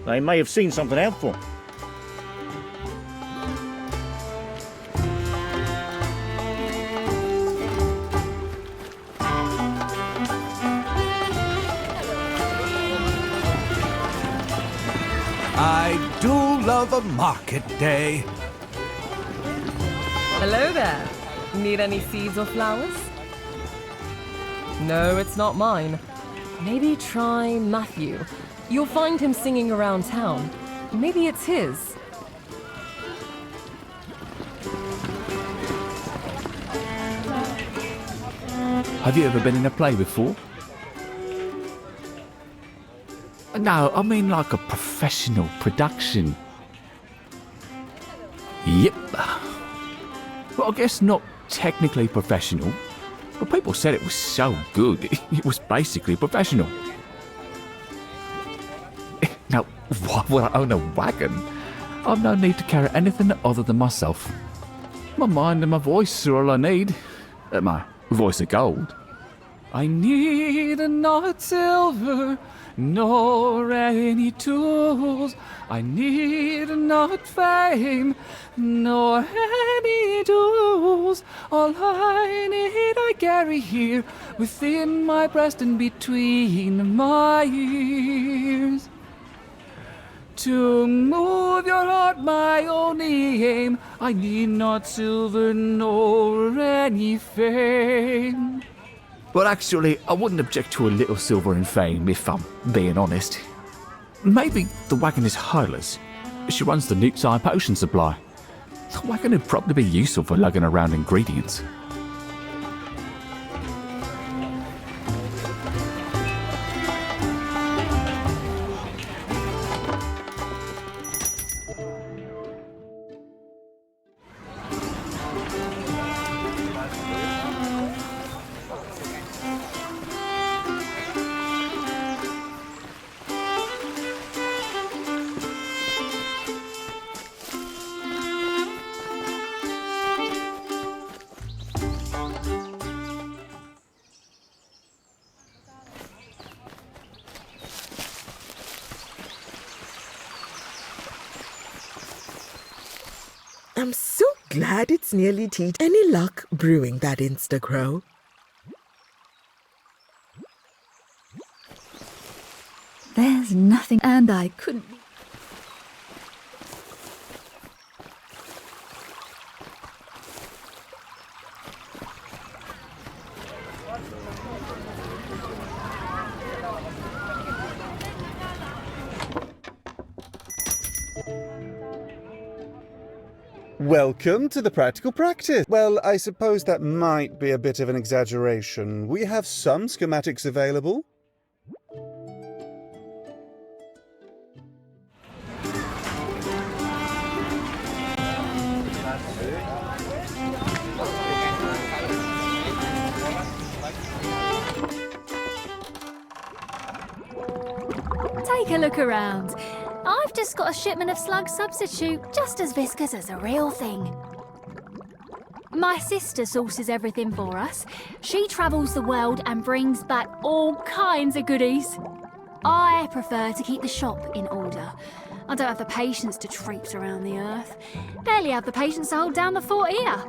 They may have seen something helpful. I do love a market day. Hello there. Need any seeds or flowers? No, it's not mine. Maybe try Matthew. You'll find him singing around town. Maybe it's his. Have you ever been in a play before? No, I mean like a professional production. Yep. Well, I guess not technically professional, but people said it was so good, it was basically professional. Now, why would I own a wagon? I've no need to carry anything other than myself. My mind and my voice are all I need. My voice of gold. I need not silver, nor any tools. I need not fame, nor any tools. All I need I carry here, within my breast and between my ears. To move your heart, my only aim. I need not silver nor any fame. Well, actually, I wouldn't object to a little silver and fame, if I'm being honest. Maybe the wagon is Hyla's. She runs the Nuke-side potion supply. The wagon would probably be useful for lugging around ingredients. am so glad it's nearly tea. Any luck brewing that Instagrow? There's nothing, and I couldn't. Welcome to the practical practice. Well, I suppose that might be a bit of an exaggeration. We have some schematics available. Take a look around. I've just got a shipment of slug substitute, just as viscous as a real thing. My sister sources everything for us. She travels the world and brings back all kinds of goodies. I prefer to keep the shop in order. I don't have the patience to traipse around the earth. Barely have the patience to hold down the fort here.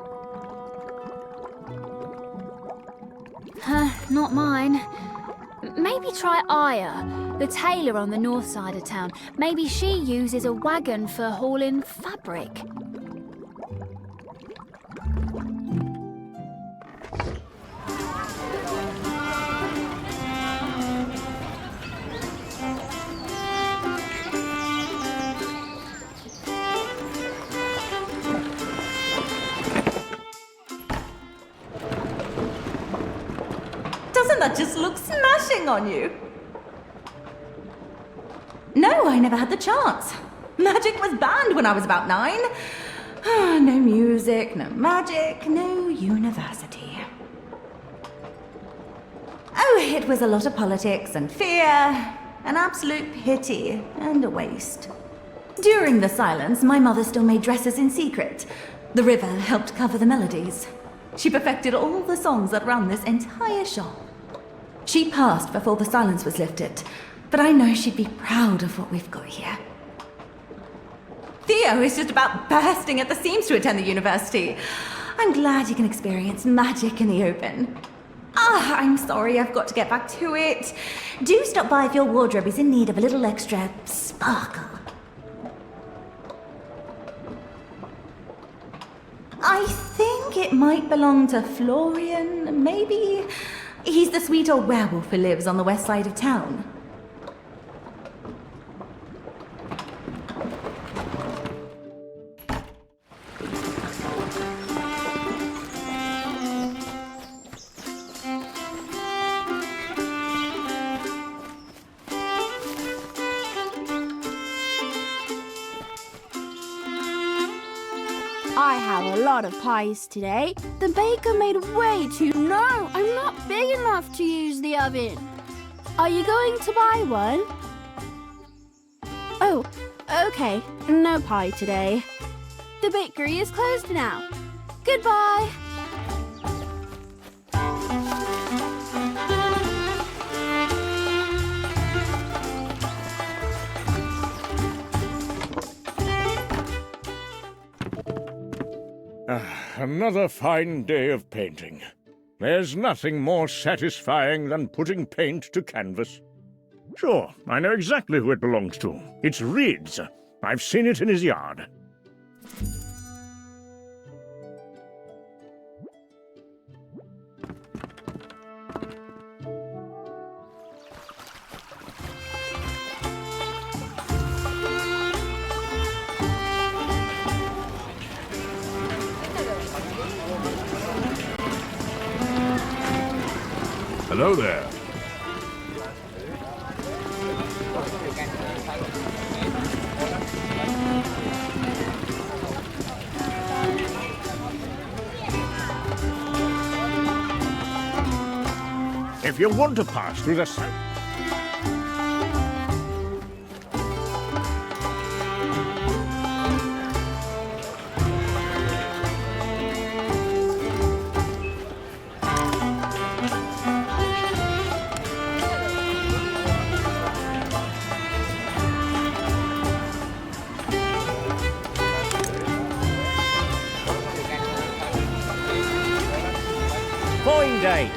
Not mine. Maybe try Aya, the tailor on the north side of town. Maybe she uses a wagon for hauling fabric. Doesn't that just look smashing on you? No, I never had the chance. Magic was banned when I was about 9. No music, no magic, no university. Oh, it was a lot of politics and fear, an absolute pity and a waste. During the silence, my mother still made dresses in secret. The river helped cover the melodies. She perfected all the songs that ran this entire shop. She passed before the silence was lifted, but I know she'd be proud of what we've got here. Theo is just about bursting at the seams to attend the university. I'm glad you can experience magic in the open. I'm sorry I've got to get back to it. Do stop by if your wardrobe is in need of a little extra sparkle. I think it might belong to Florian, maybe? He's the sweet old werewolf who lives on the west side of town. I have a lot of pies today. The baker made way too... No, I'm not big enough to use the oven. Are you going to buy one? Oh, okay. No pie today. The bakery is closed now. Goodbye. Another fine day of painting. There's nothing more satisfying than putting paint to canvas. Sure, I know exactly who it belongs to. It's Reed's. I've seen it in his yard. Hello there. If you want to pass through the south... drawing day.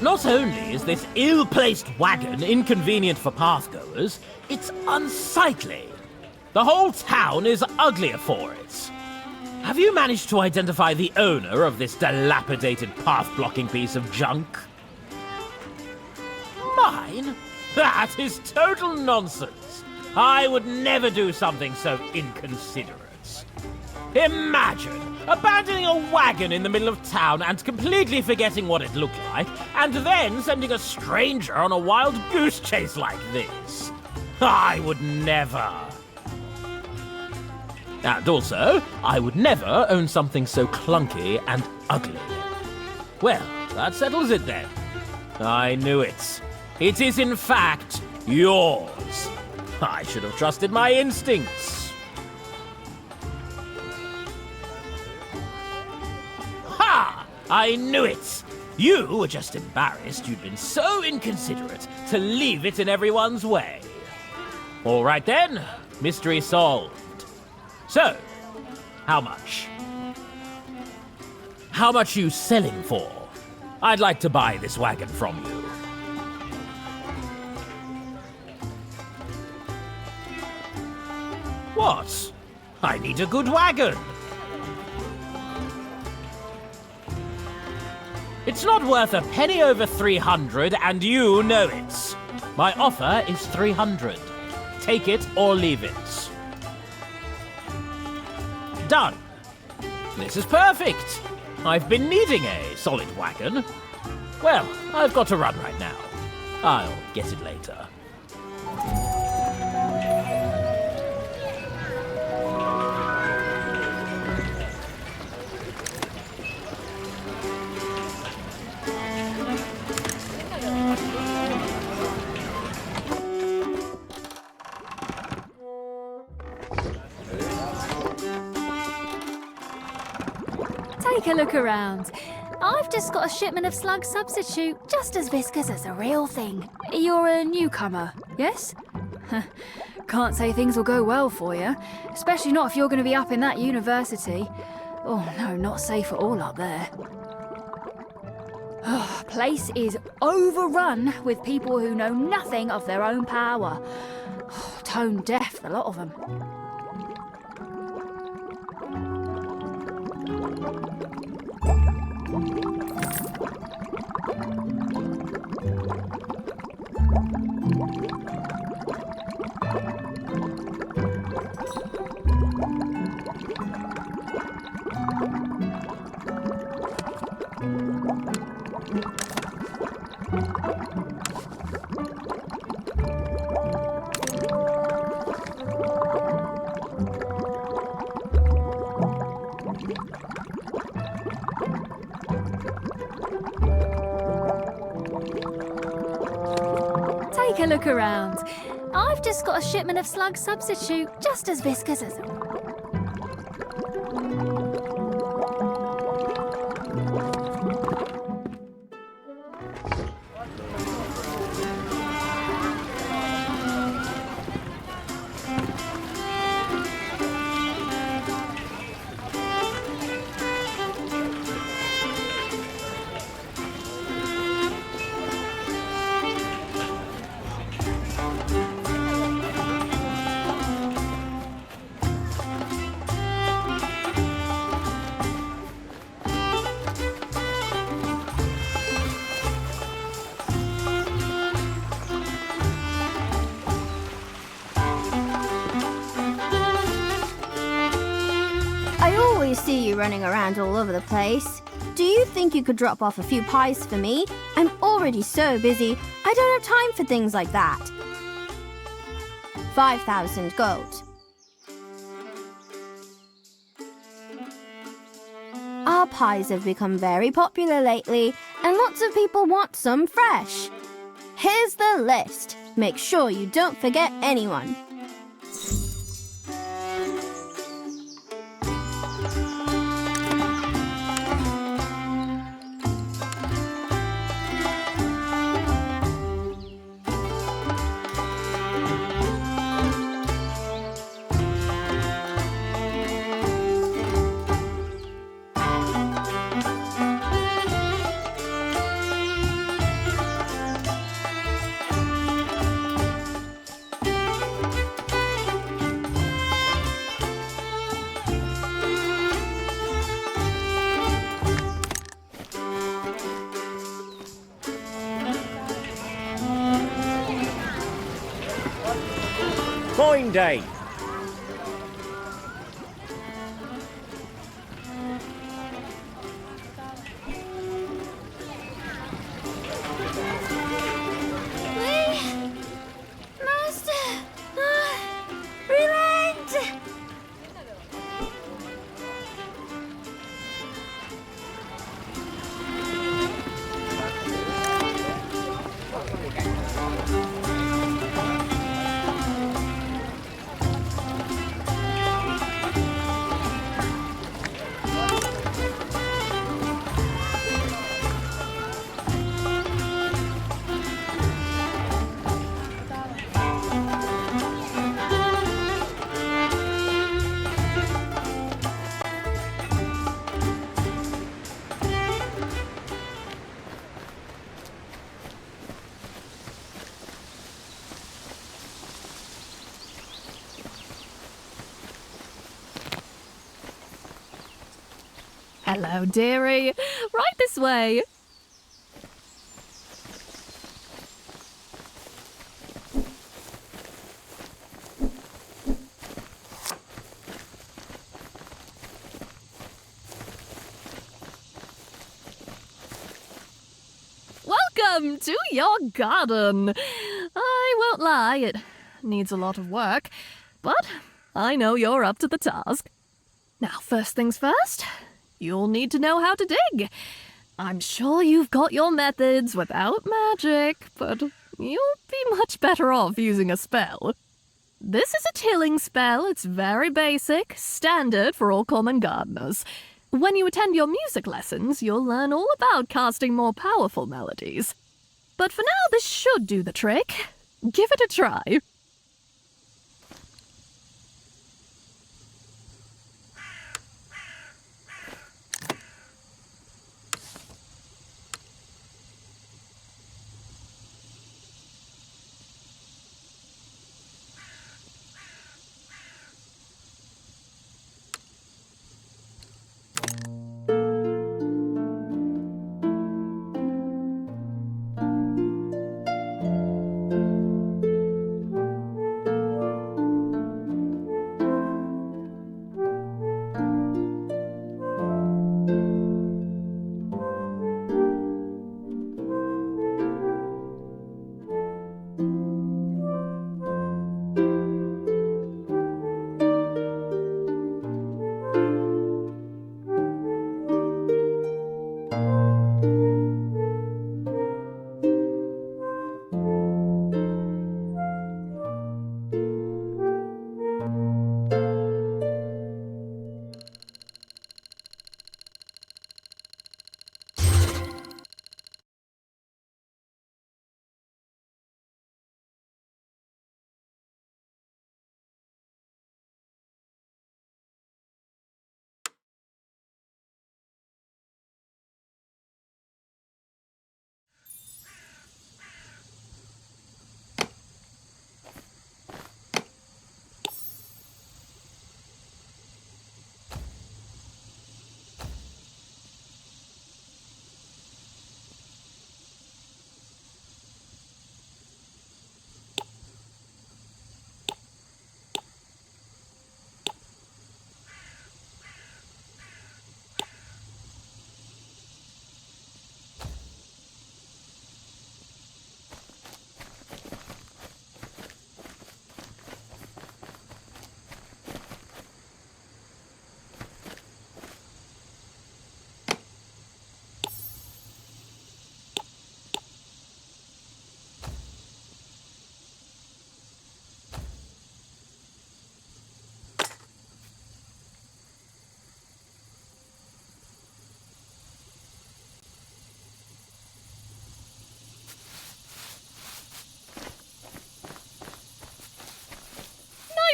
Not only is this ill-placed wagon inconvenient for pathgoers, it's unsightly. The whole town is uglier for it. Have you managed to identify the owner of this dilapidated path-blocking piece of junk? Mine? That is total nonsense. I would never do something so inconsiderate. Imagine abandoning a wagon in the middle of town and completely forgetting what it looked like, and then sending a stranger on a wild goose chase like this. I would never. And also, I would never own something so clunky and ugly. Well, that settles it then. I knew it. It is in fact yours. I should have trusted my instincts. Ha! I knew it! You were just embarrassed you'd been so inconsiderate to leave it in everyone's way. All right then, mystery solved. So, how much? How much you selling for? I'd like to buy this wagon from you. What? I need a good wagon. It's not worth a penny over 300, and you know it. My offer is 300. Take it or leave it. Done. This is perfect. I've been needing a solid wagon. Well, I've got to run right now. I'll get it later. Take a look around. I've just got a shipment of slug substitute, just as viscous as a real thing. You're a newcomer, yes? Can't say things will go well for you, especially not if you're going to be up in that university. Oh no, not safe at all up there. Place is overrun with people who know nothing of their own power. Tone deaf, the lot of them. Take a look around. I've just got a shipment of slug substitute, just as viscous as... See you running around all over the place. Do you think you could drop off a few pies for me? I'm already so busy, I don't have time for things like that. 5,000 gold. Our pies have become very popular lately, and lots of people want some fresh. Here's the list. Make sure you don't forget anyone. fine day. Master! Relent! Hello, dearie. Right this way. Welcome to your garden. I won't lie, it needs a lot of work, but I know you're up to the task. Now, first things first, you'll need to know how to dig. I'm sure you've got your methods without magic, but you'll be much better off using a spell. This is a tilling spell. It's very basic, standard for all common gardeners. When you attend your music lessons, you'll learn all about casting more powerful melodies. But for now, this should do the trick. Give it a try.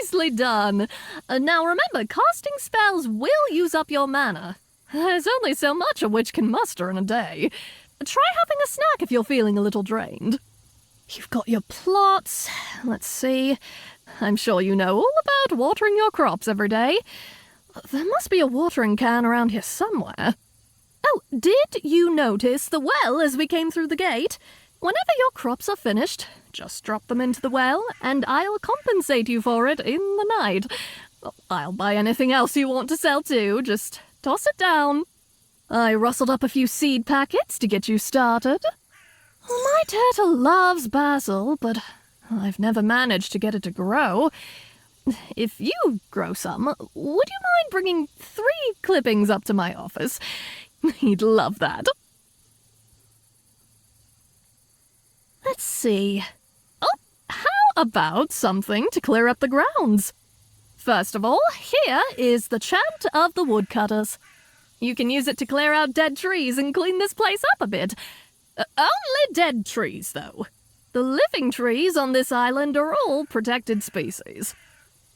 Nicely done. Now remember, casting spells will use up your mana. There's only so much a witch can muster in a day. Try having a snack if you're feeling a little drained. You've got your plots. Let's see. I'm sure you know all about watering your crops every day. There must be a watering can around here somewhere. Oh, did you notice the well as we came through the gate? Whenever your crops are finished, just drop them into the well, and I'll compensate you for it in the night. I'll buy anything else you want to sell too, just toss it down. I rustled up a few seed packets to get you started. My turtle loves basil, but I've never managed to get it to grow. If you grow some, would you mind bringing 3 clippings up to my office? He'd love that. Let's see. Oh, how about something to clear up the grounds? First of all, here is the chant of the woodcutters. You can use it to clear out dead trees and clean this place up a bit. Only dead trees, though. The living trees on this island are all protected species.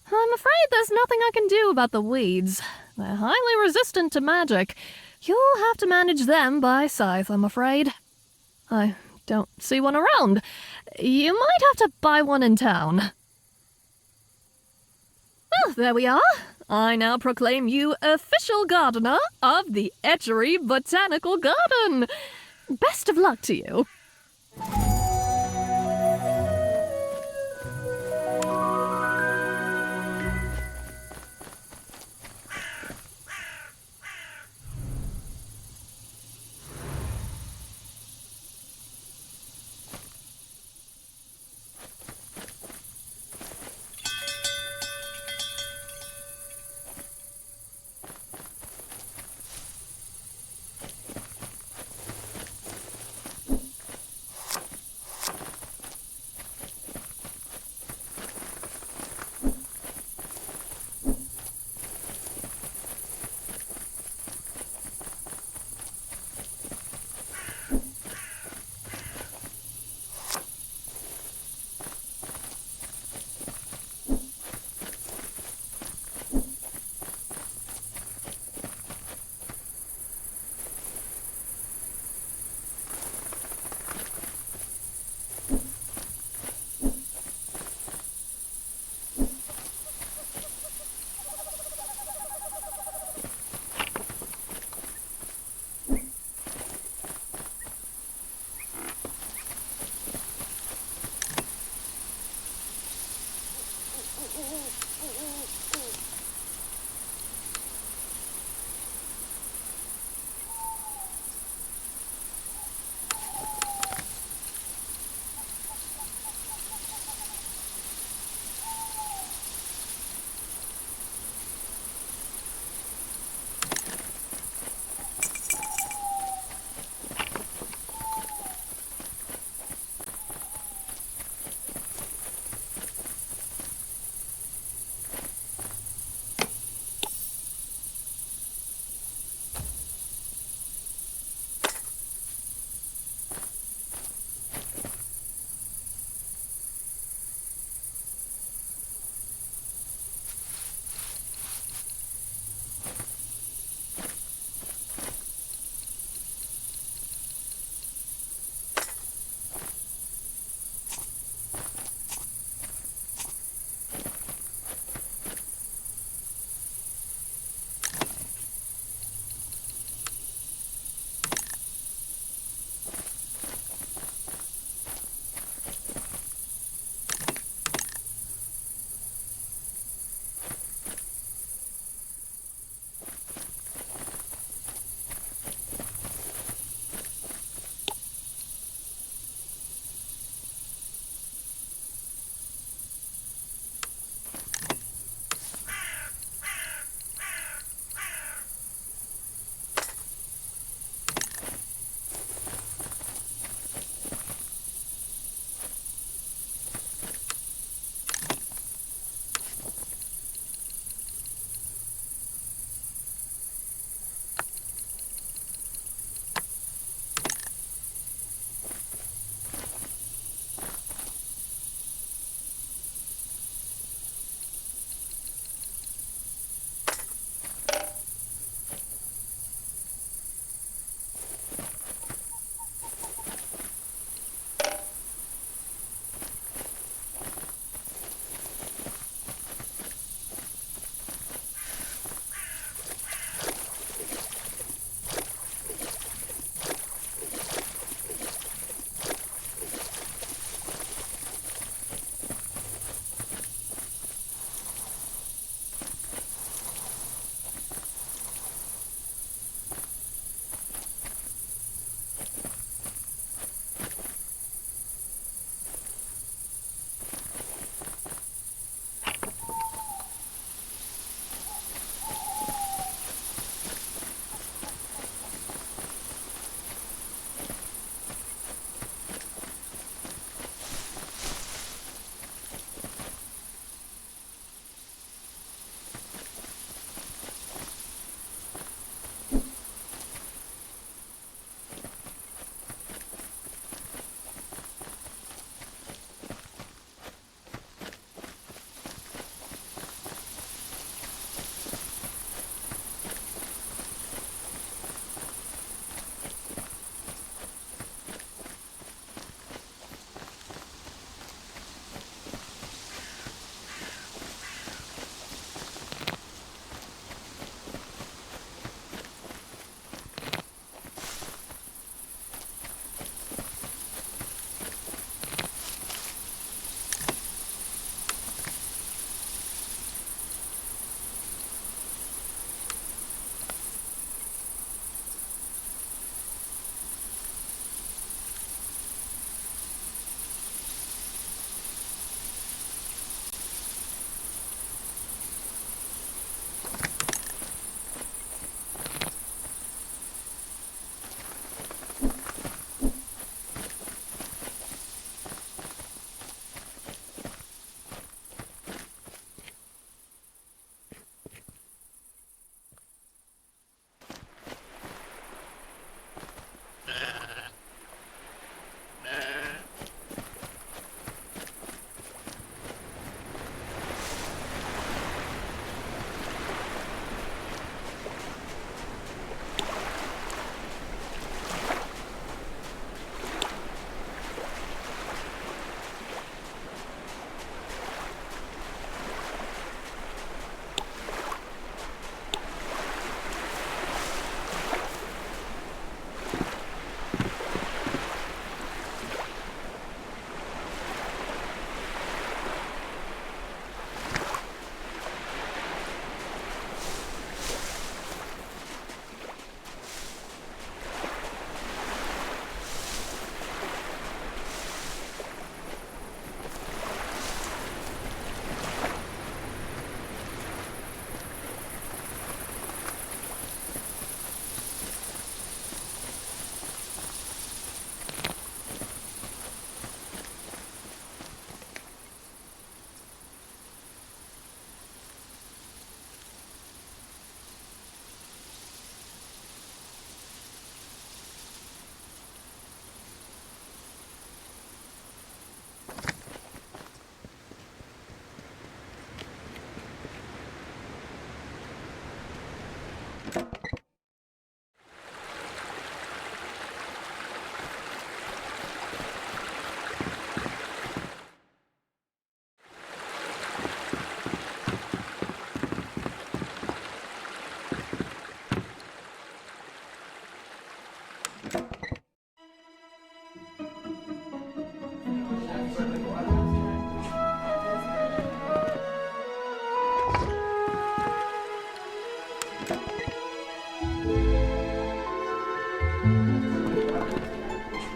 I'm afraid there's nothing I can do about the weeds. They're highly resistant to magic. You'll have to manage them by scythe, I'm afraid. I don't see one around. You might have to buy one in town. Well, there we are. I now proclaim you official gardener of the Etchery Botanical Garden. Best of luck to you.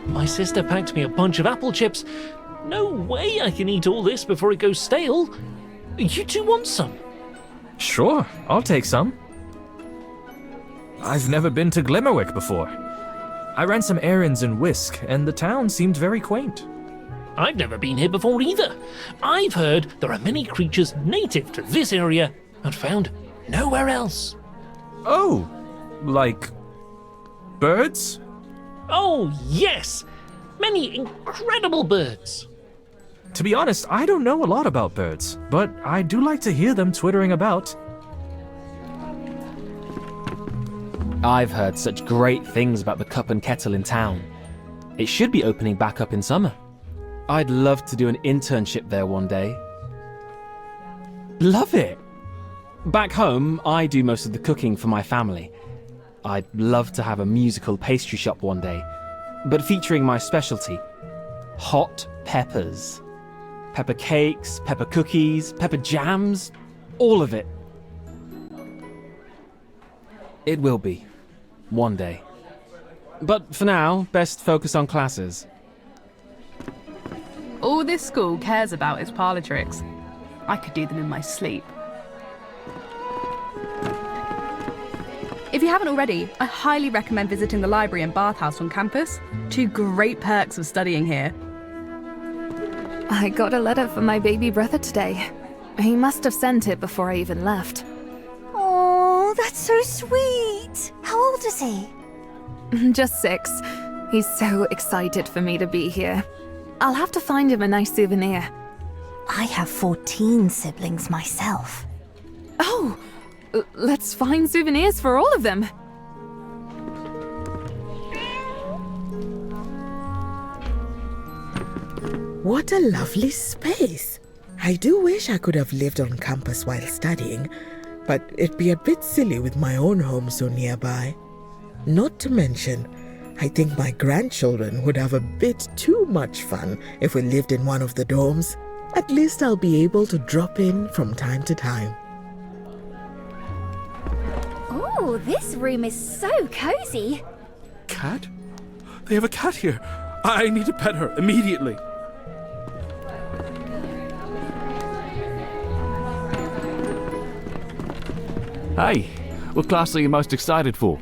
My sister packed me a bunch of apple chips. No way I can eat all this before it goes stale. You two want some? Sure, I'll take some. I've never been to Glimmerwick before. I ran some errands in Whisk, and the town seemed very quaint. I've never been here before either. I've heard there are many creatures native to this area and found nowhere else. Oh, like birds? Oh, yes! Many incredible birds. To be honest, I don't know a lot about birds, but I do like to hear them twittering about. I've heard such great things about the Cup and Kettle in town. It should be opening back up in summer. I'd love to do an internship there one day. Love it! Back home, I do most of the cooking for my family. I'd love to have a musical pastry shop one day, but featuring my specialty, hot peppers. Pepper cakes, pepper cookies, pepper jams, all of it. It will be, one day. But for now, best focus on classes. All this school cares about is parlor tricks. I could do them in my sleep. If you haven't already, I highly recommend visiting the library and bathhouse on campus. 2 great perks of studying here. I got a letter from my baby brother today. He must have sent it before I even left. Oh, that's so sweet. How old is he? Just 6. He's so excited for me to be here. I'll have to find him a nice souvenir. I have 14 siblings myself. Oh, let's find souvenirs for all of them. What a lovely space. I do wish I could have lived on campus while studying, but it'd be a bit silly with my own home so nearby. Not to mention, I think my grandchildren would have a bit too much fun if we lived in one of the dorms. At least I'll be able to drop in from time to time. Oh, this room is so cozy. Cat? They have a cat here. I need to pet her immediately. Hey, what class are you most excited for?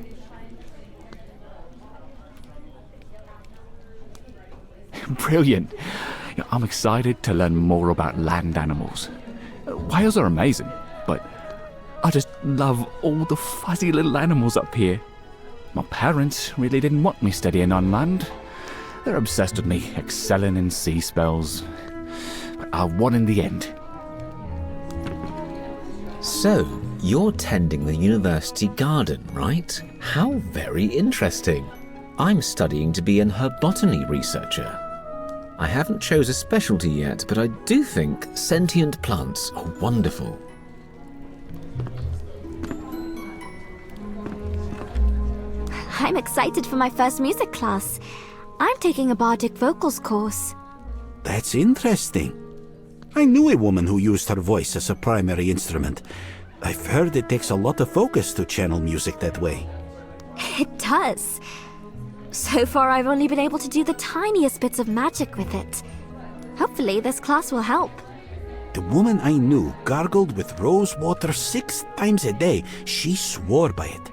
Brilliant. I'm excited to learn more about land animals. Whales are amazing, but I just love all the fuzzy little animals up here. My parents really didn't want me studying on land. They're obsessed with me excelling in sea spells. But I won in the end. So, you're tending the university garden, right? How very interesting. I'm studying to be an herbotany researcher. I haven't chose a specialty yet, but I do think sentient plants are wonderful. I'm excited for my first music class. I'm taking a bardic vocals course. That's interesting. I knew a woman who used her voice as a primary instrument. I've heard it takes a lot of focus to channel music that way. It does. So far, I've only been able to do the tiniest bits of magic with it. Hopefully, this class will help. The woman I knew gargled with rose water 6 times a day. She swore by it.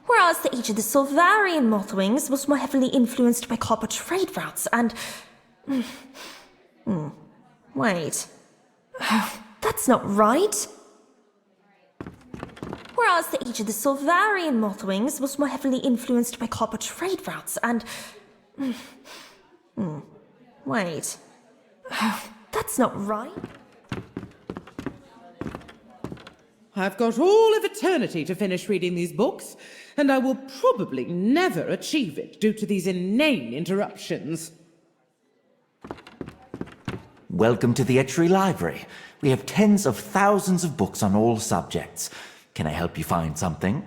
Whereas the age of the Solvarian Mothwings was more heavily influenced by copper trade routes and... Wait. That's not right. Whereas the age of the Solvarian Mothwings was more heavily influenced by copper trade routes and... Wait. That's not right. I've got all of eternity to finish reading these books, and I will probably never achieve it due to these inane interruptions. Welcome to the Etchery Library. We have tens of thousands of books on all subjects. Can I help you find something?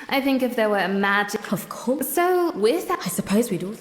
I think if there were a magic... Of course. So, with that, I suppose we'd all...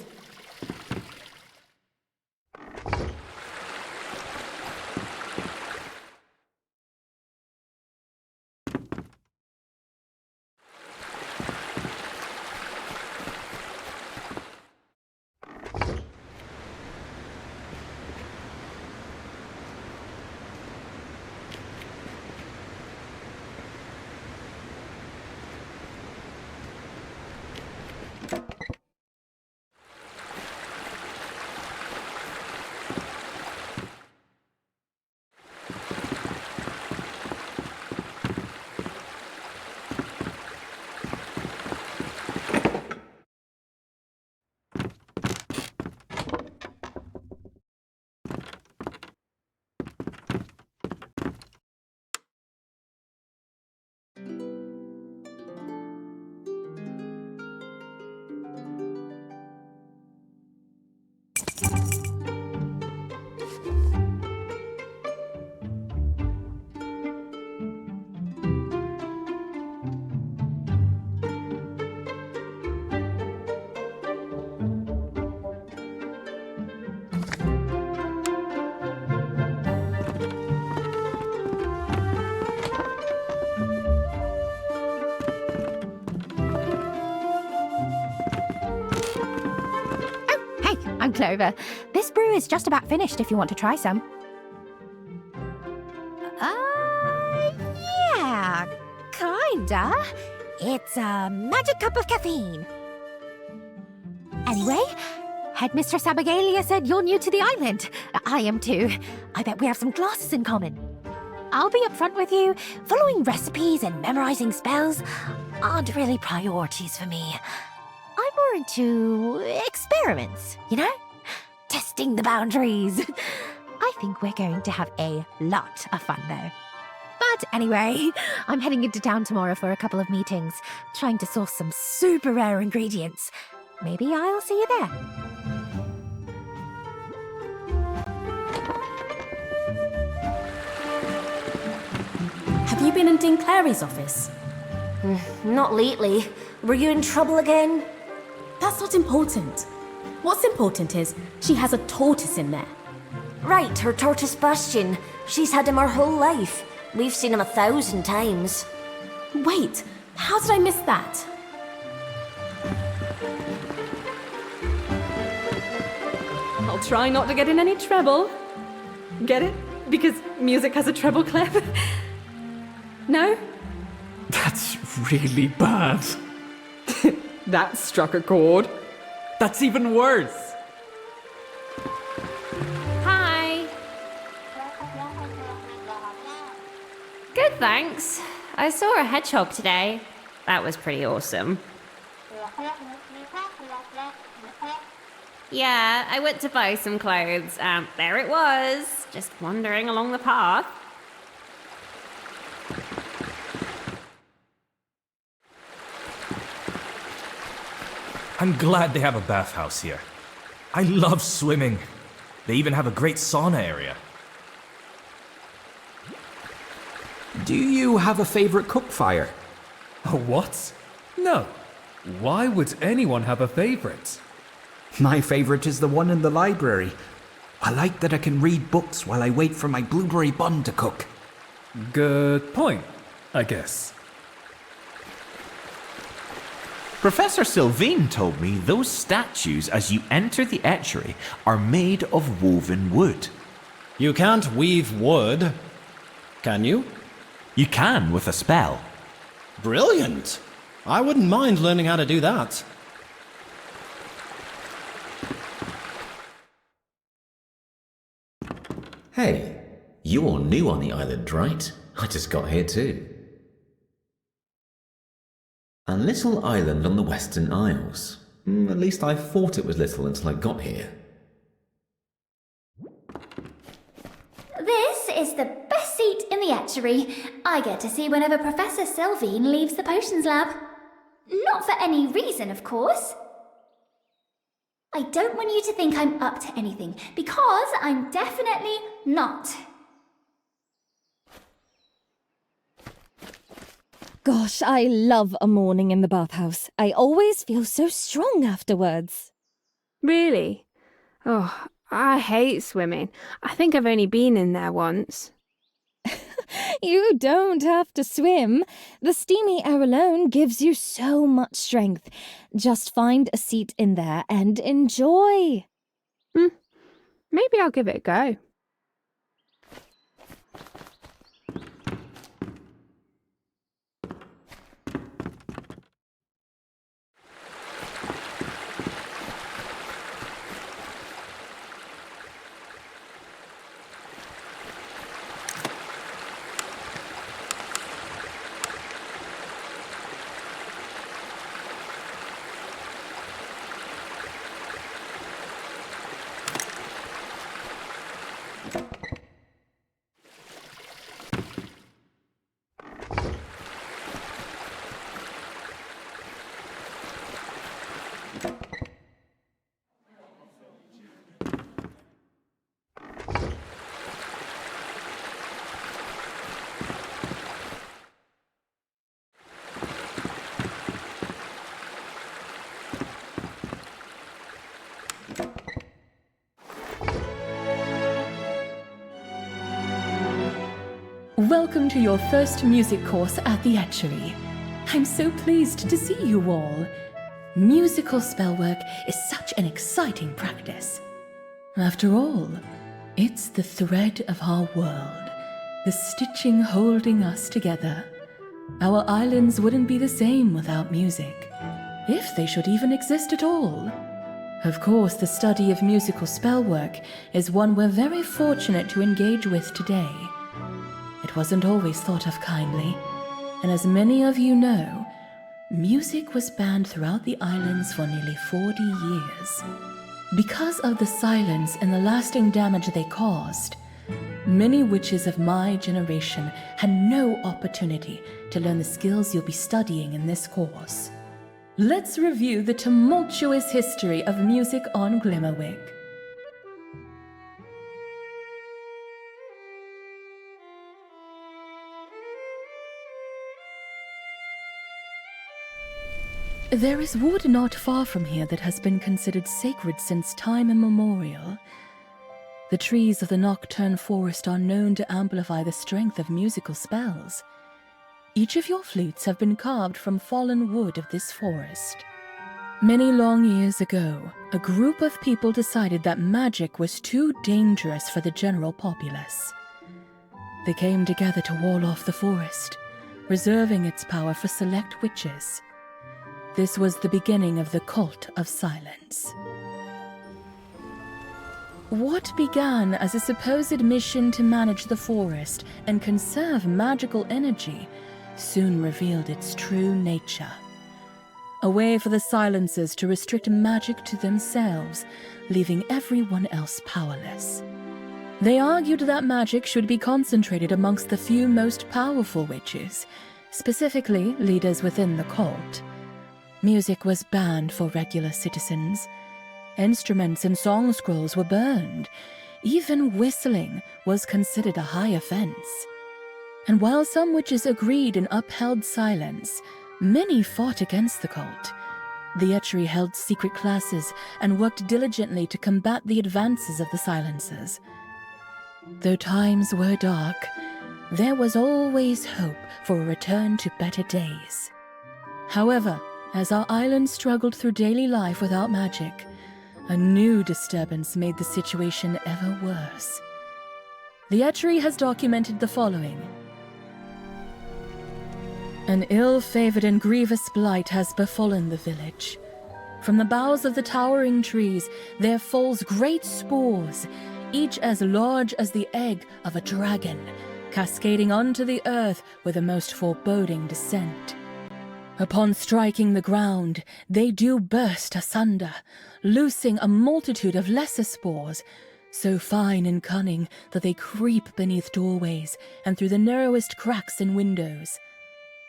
I'm Clover. This brew is just about finished if you want to try some. Yeah, kinda. It's a magic cup of caffeine. Anyway, Headmistress Abigail said you're new to the island. I am too. I bet we have some classes in common. I'll be upfront with you. Following recipes and memorizing spells aren't really priorities for me. I'm more into experiments, you know? Testing the boundaries. I think we're going to have a lot of fun, though. But anyway, I'm heading into town tomorrow for a couple of meetings, trying to source some super rare ingredients. Maybe I'll see you there. Have you been in Dean Clary's office? Not lately. Were you in trouble again? That's not important. What's important is she has a tortoise in there. Right, her tortoise Bastion. She's had him her whole life. We've seen him 1,000 times. Wait, how did I miss that? I'll try not to get in any trouble. Get it? Because music has a treble clef. No? That's really bad. That struck a chord. That's even worse. Hi. Good, thanks. I saw a hedgehog today. That was pretty awesome. Yeah, I went to buy some clothes. There it was, just wandering along the path. I'm glad they have a bathhouse here. I love swimming. They even have a great sauna area. Do you have a favorite cook fire? A what? No. Why would anyone have a favorite? My favorite is the one in the library. I like that I can read books while I wait for my blueberry bun to cook. Good point, I guess. Professor Sylvain told me those statues as you enter the etchery are made of woven wood. You can't weave wood, can you? You can with a spell. Brilliant! I wouldn't mind learning how to do that. Hey, you're new on the island, right? I just got here too. A little island on the Western Isles. At least I thought it was little until I got here. This is the best seat in the etchery. I get to see whenever Professor Sylvain leaves the potions lab. Not for any reason, of course. I don't want you to think I'm up to anything, because I'm definitely not. Gosh, I love a morning in the bathhouse. I always feel so strong afterwards. Really? Oh, I hate swimming. I think I've only been in there once. You don't have to swim. The steamy air alone gives you so much strength. Just find a seat in there and enjoy. Maybe I'll give it a go. Welcome to your first music course at the Etchery. I'm so pleased to see you all. Musical spellwork is such an exciting practice. After all, it's the thread of our world, the stitching holding us together. Our islands wouldn't be the same without music, if they should even exist at all. Of course, the study of musical spellwork is one we're very fortunate to engage with today. It wasn't always thought of kindly, and as many of you know, music was banned throughout the islands for nearly 40 years. Because of the silence and the lasting damage they caused, many witches of my generation had no opportunity to learn the skills you'll be studying in this course. Let's review the tumultuous history of music on Glimmerwick. There is wood not far from here that has been considered sacred since time immemorial. The trees of the nocturne forest are known to amplify the strength of musical spells. Each of your flutes have been carved from fallen wood of this forest. Many long years ago, a group of people decided that magic was too dangerous for the general populace. They came together to wall off the forest, reserving its power for select witches. This was the beginning of the Cult of Silence. What began as a supposed mission to manage the forest and conserve magical energy soon revealed its true nature. A way for the Silencers to restrict magic to themselves, leaving everyone else powerless. They argued that magic should be concentrated amongst the few most powerful witches, specifically leaders within the cult. Music was banned for regular citizens. Instruments and song scrolls were burned. Even whistling was considered a high offense. And while some witches agreed and upheld silence, many fought against the cult. The Etchery held secret classes and worked diligently to combat the advances of the Silencers. Though times were dark, there was always hope for a return to better days. However, As our island struggled through daily life without magic, a new disturbance made the situation ever worse. The Etchery has documented the following. An ill-favored and grievous blight has befallen the village. From the boughs of the towering trees there falls great spores, each as large as the egg of a dragon, cascading onto the earth with a most foreboding descent. Upon striking the ground, they do burst asunder, loosing a multitude of lesser spores, so fine and cunning that they creep beneath doorways and through the narrowest cracks in windows.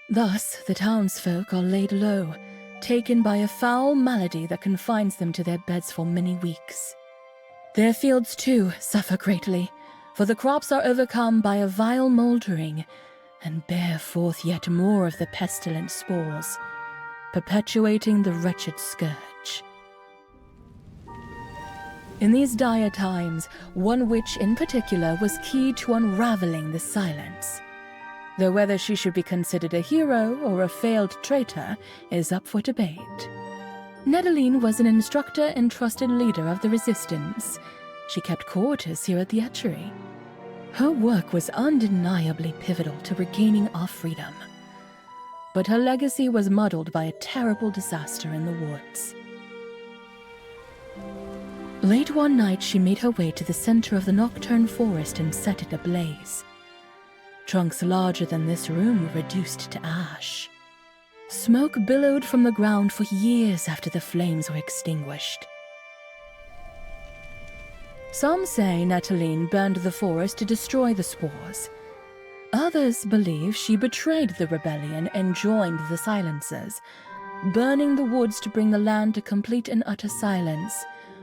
Thus the townsfolk are laid low, taken by a foul malady that confines them to their beds for many weeks. Their fields, too, suffer greatly, for the crops are overcome by a vile mouldering, and bear forth yet more of the pestilent spores, perpetuating the wretched scourge. In these dire times, one witch in particular was key to unraveling the silence. Though whether she should be considered a hero or a failed traitor is up for debate. Nedeline was an instructor and trusted leader of the resistance. She kept quarters here at the Etchery. Her work was undeniably pivotal to regaining our freedom. But her legacy was muddled by a terrible disaster in the woods. Late one night, she made her way to the center of the nocturne forest and set it ablaze. Trunks larger than this room were reduced to ash. Smoke billowed from the ground for years after the flames were extinguished. Some say Nataline burned the forest to destroy the spores. Others believe she betrayed the rebellion and joined the silencers, burning the woods to bring the land to complete and utter silence,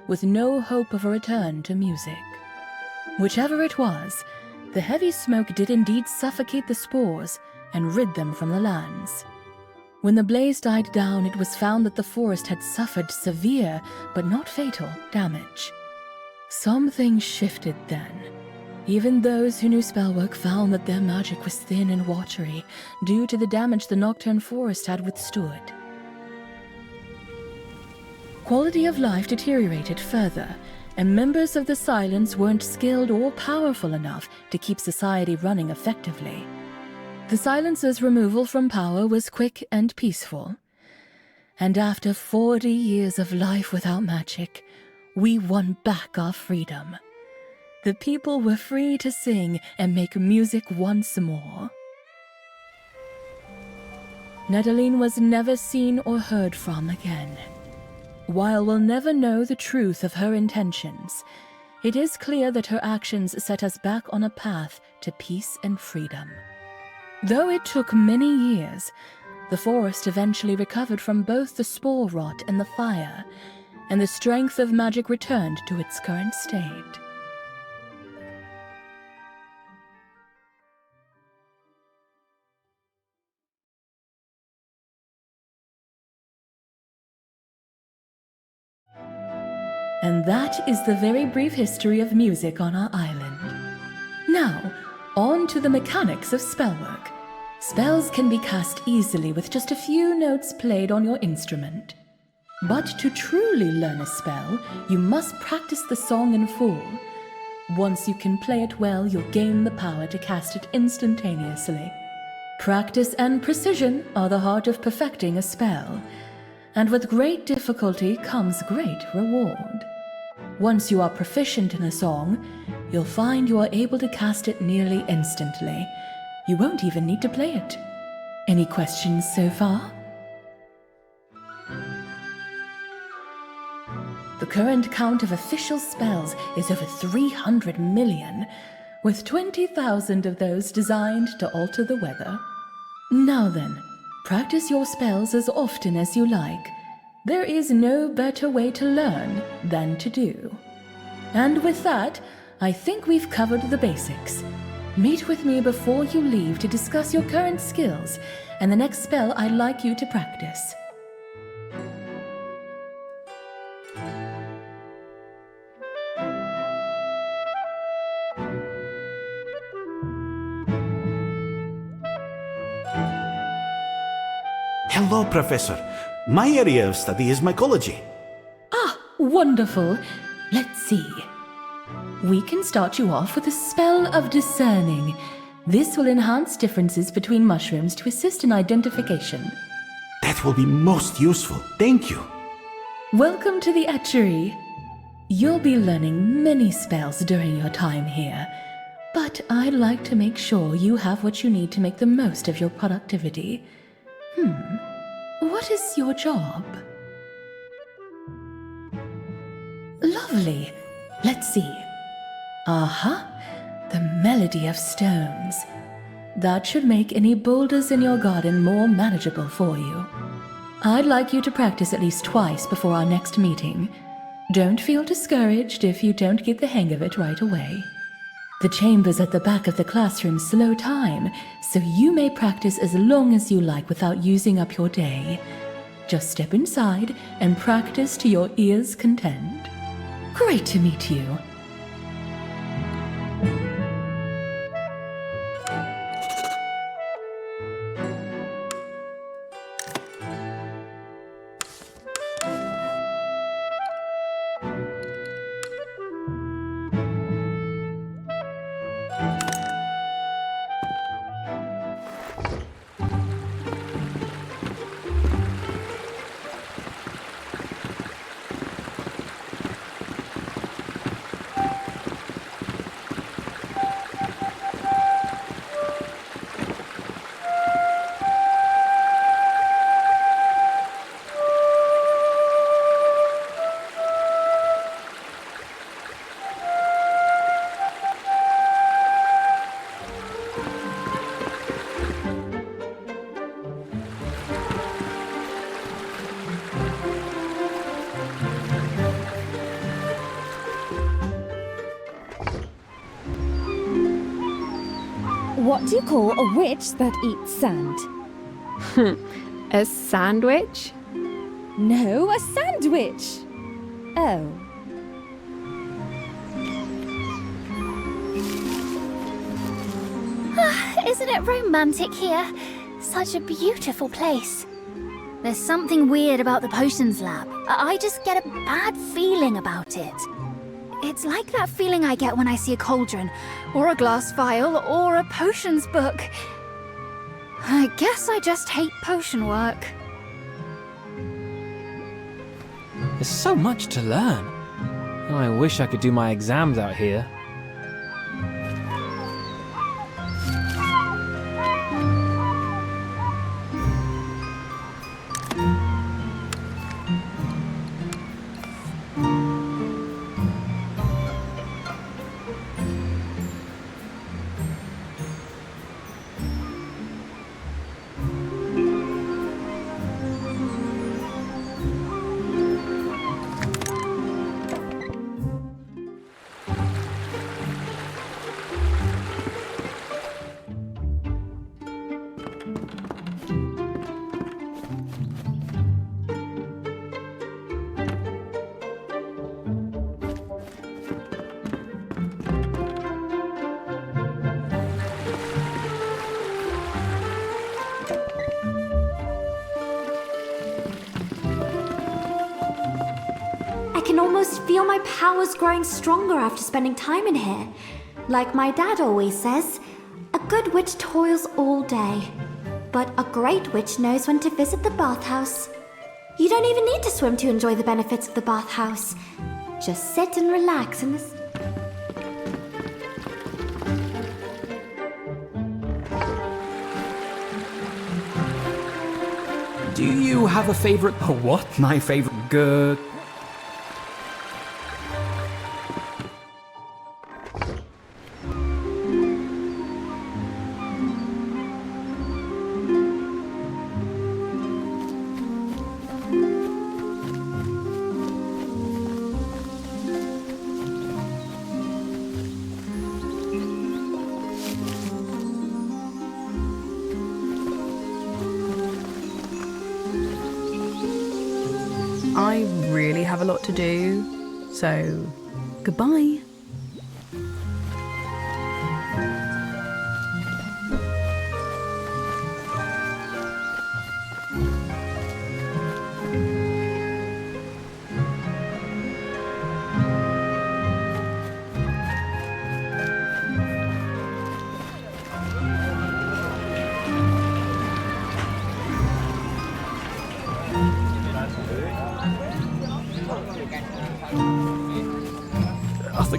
with no hope of a return to music. Whichever it was, the heavy smoke did indeed suffocate the spores and rid them from the lands. When the blaze died down, it was found that the forest had suffered severe, but not fatal, damage. Something shifted then. Even those who knew spellwork found that their magic was thin and watery due to the damage the nocturne forest had withstood. Quality of life deteriorated further, and members of the Silence weren't skilled or powerful enough to keep society running effectively. The Silence's removal from power was quick and peaceful. And after 40 years of life without magic, we won back our freedom. The people were free to sing and make music once more. Nedeline was never seen or heard from again. While we'll never know the truth of her intentions, it is clear that her actions set us back on a path to peace and freedom. Though it took many years, the forest eventually recovered from both the spore rot and the fire, and the strength of magic returned to its current state. And that is the very brief history of music on our island. Now, on to the mechanics of spellwork. Spells can be cast easily with just a few notes played on your instrument. But to truly learn a spell, you must practice the song in full. Once you can play it well, you'll gain the power to cast it instantaneously. Practice and precision are the heart of perfecting a spell, and with great difficulty comes great reward. Once you are proficient in a song, you'll find you are able to cast it nearly instantly. You won't even need to play it. Any questions so far? The current count of official spells is over 300 million, with 20,000 of those designed to alter the weather. Now then, practice your spells as often as you like. There is no better way to learn than to do. And with that, I think we've covered the basics. Meet with me before you leave to discuss your current skills and the next spell I'd like you to practice. Hello, Professor. My area of study is mycology. Ah, wonderful. Let's see. We can start you off with a spell of discerning. This will enhance differences between mushrooms to assist in identification. That will be most useful. Thank you. Welcome to the etchery. You'll be learning many spells during your time here, but I'd like to make sure you have what you need to make the most of your productivity. What is your job? Lovely. Let's see. Aha, the melody of stones. That should make any boulders in your garden more manageable for you. I'd like you to practice at least twice before our next meeting. Don't feel discouraged if you don't get the hang of it right away. The chambers at the back of the classroom slow time, so you may practice as long as you like without using up your day. Just step inside and practice to your ear's content. Great to meet you. What do you call a witch that eats sand? A sandwich? No, a sandwich. Oh. Isn't it romantic here? Such a beautiful place. There's something weird about the potions lab. I just get a bad feeling about it. It's like that feeling I get when I see a cauldron, or a glass vial, or a potions book. I guess I just hate potion work. There's so much to learn. I wish I could do my exams out here. I can almost feel my powers growing stronger after spending time in here. Like my dad always says, a good witch toils all day, but a great witch knows when to visit the bathhouse. You don't even need to swim to enjoy the benefits of the bathhouse. Just sit and relax in this. Do you have a favorite? Oh, what? My favorite good. I really have a lot to do, so goodbye.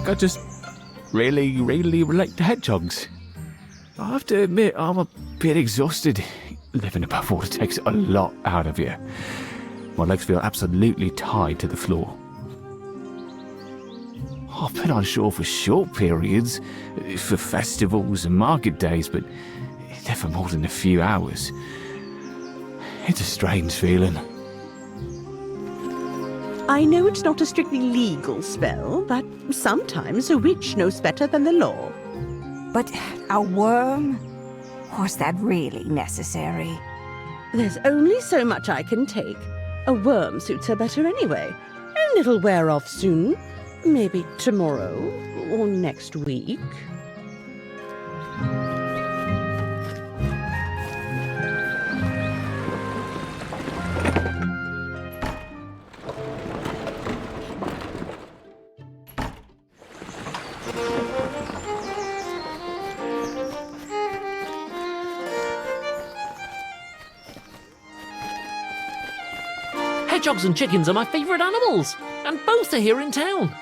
think I just really relate to hedgehogs. I have to admit, I'm a bit exhausted. Living above water takes a lot out of you. My legs feel absolutely tied to the floor. I've been on shore for short periods, for festivals and market days, but never more than a few hours. It's a strange feeling. I know it's not a strictly legal spell, but sometimes a witch knows better than the law. But a worm? Was that really necessary? There's only so much I can take. A worm suits her better anyway, and it'll wear off soon. Maybe tomorrow or next week. Hedgehogs and chickens are my favourite animals, and both are here in town.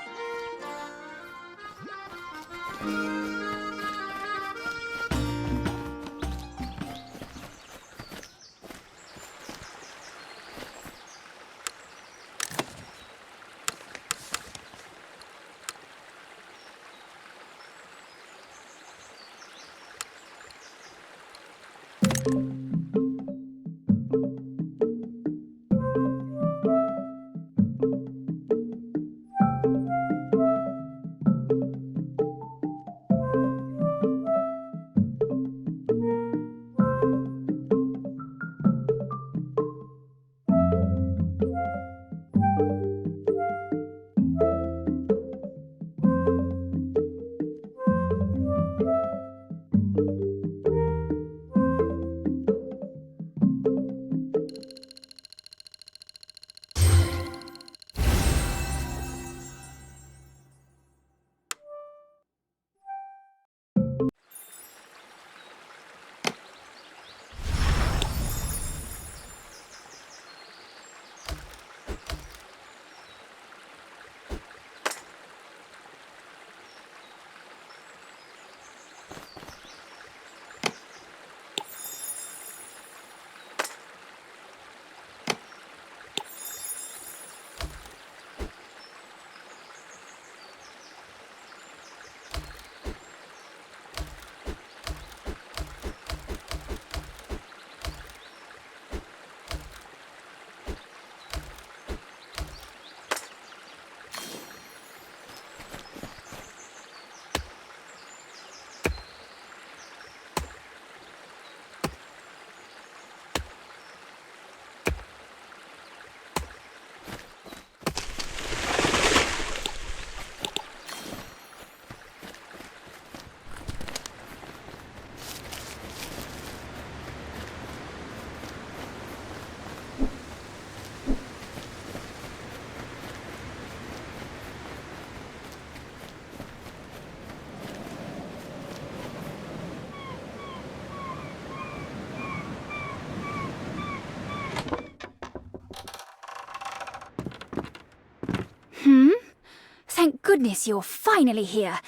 Thank goodness you're finally here.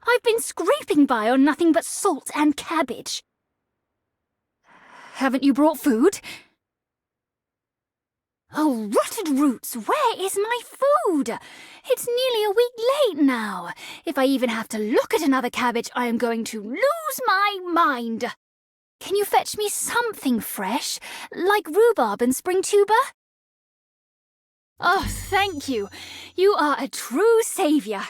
I've been scraping by on nothing but salt and cabbage. Haven't you brought food? Oh, rotted roots, where is my food? It's nearly a week late now. If I even have to look at another cabbage, I am going to lose my mind. Can you fetch me something fresh, like rhubarb and spring tuber? Oh, thank you. You are a true saviour.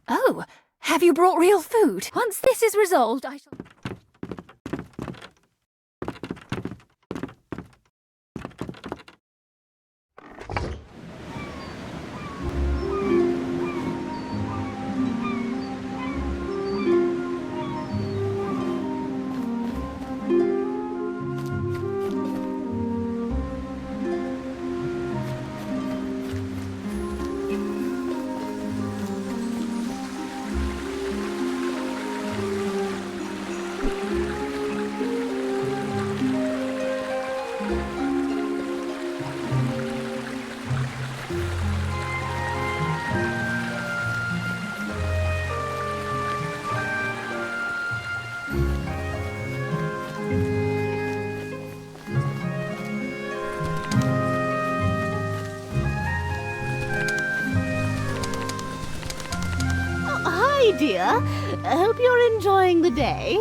Oh, have you brought real food? Once this is resolved, I shall... Hi, dear. I hope you're enjoying the day.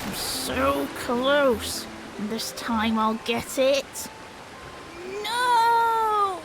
I'm so close. This time I'll get it. No!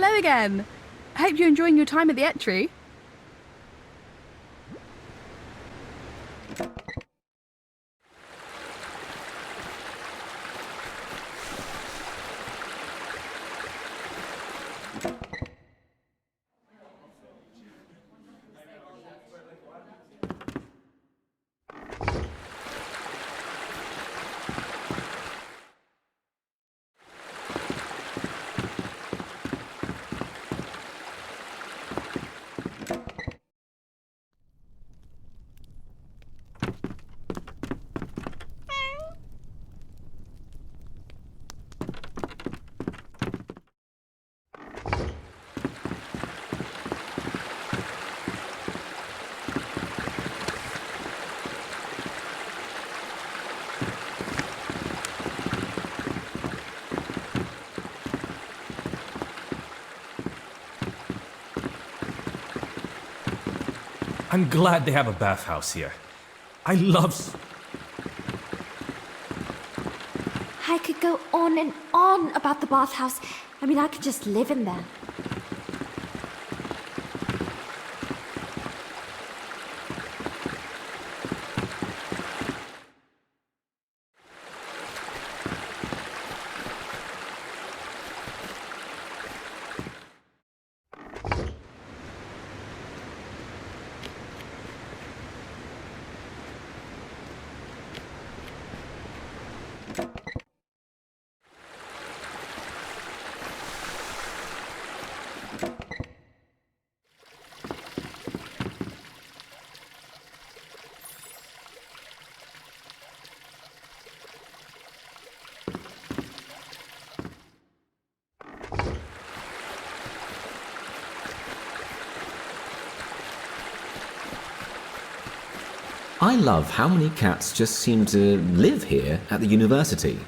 Hello again. I hope you're enjoying your time at the Etchery. I'm glad they have a bathhouse here. I love... I could go on and on about the bathhouse. I mean, I could just live in there. I love how many cats just seem to live here at the university.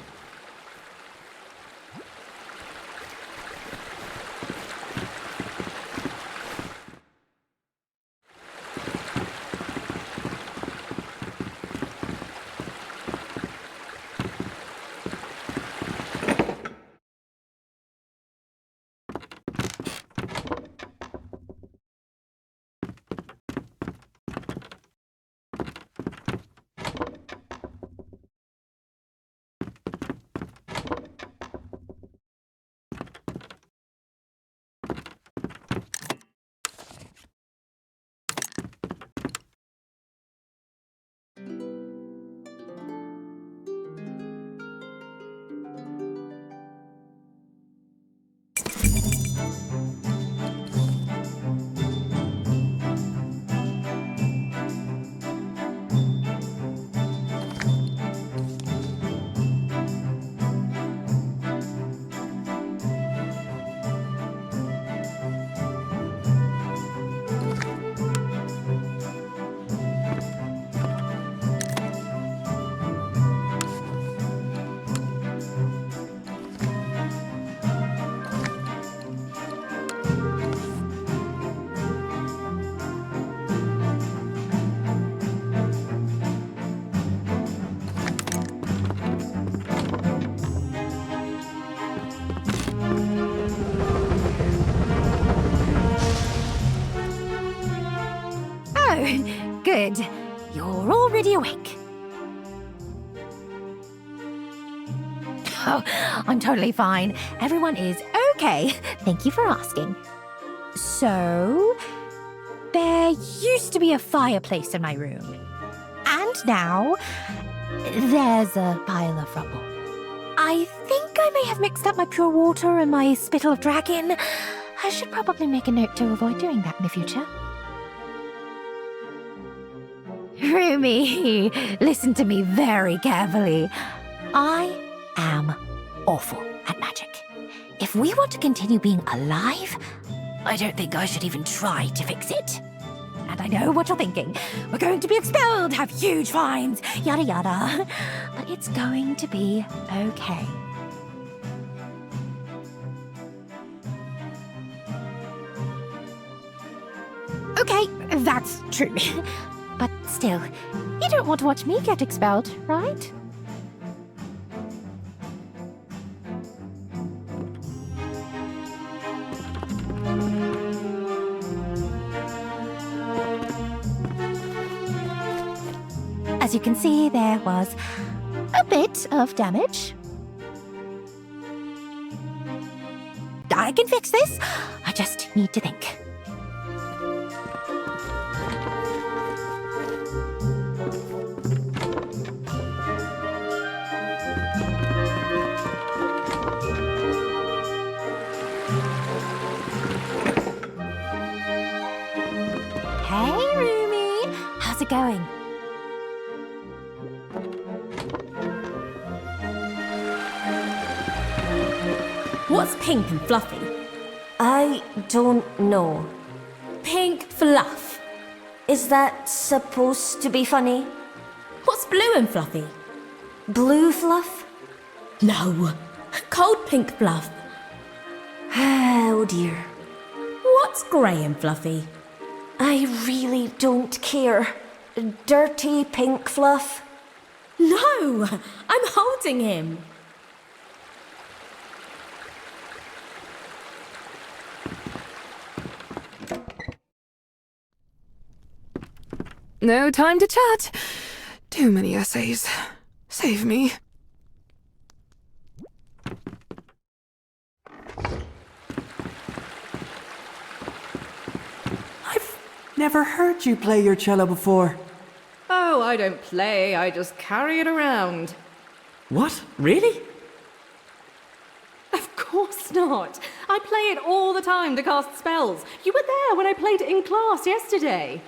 Good. You're already awake. Oh, I'm totally fine. Everyone is okay. Thank you for asking. So, there used to be a fireplace in my room. And now, there's a pile of rubble. I think I may have mixed up my pure water and my spittle of dragon. I should probably make a note to avoid doing that in the future. Rumi, listen to me very carefully. I am awful at magic. If we want to continue being alive, I don't think I should even try to fix it. And I know what you're thinking. We're going to be expelled, have huge fines, yada yada. But it's going to be okay. Okay, that's true. But still, you don't want to watch me get expelled, right? As you can see, there was a bit of damage. I can fix this. I just need to think. Hey, Rumi. How's it going? What's pink and fluffy? I don't know. Pink fluff. Is that supposed to be funny? What's blue and fluffy? Blue fluff? No. Cold pink fluff. Oh dear. What's grey and fluffy? I really don't care. Dirty pink fluff. No! I'm holding him. No time to chat. Too many essays. Save me. Never heard you play your cello before. Oh, I don't play, I just carry it around. What? Really? Of course not. I play it all the time to cast spells. You were there when I played it in class yesterday.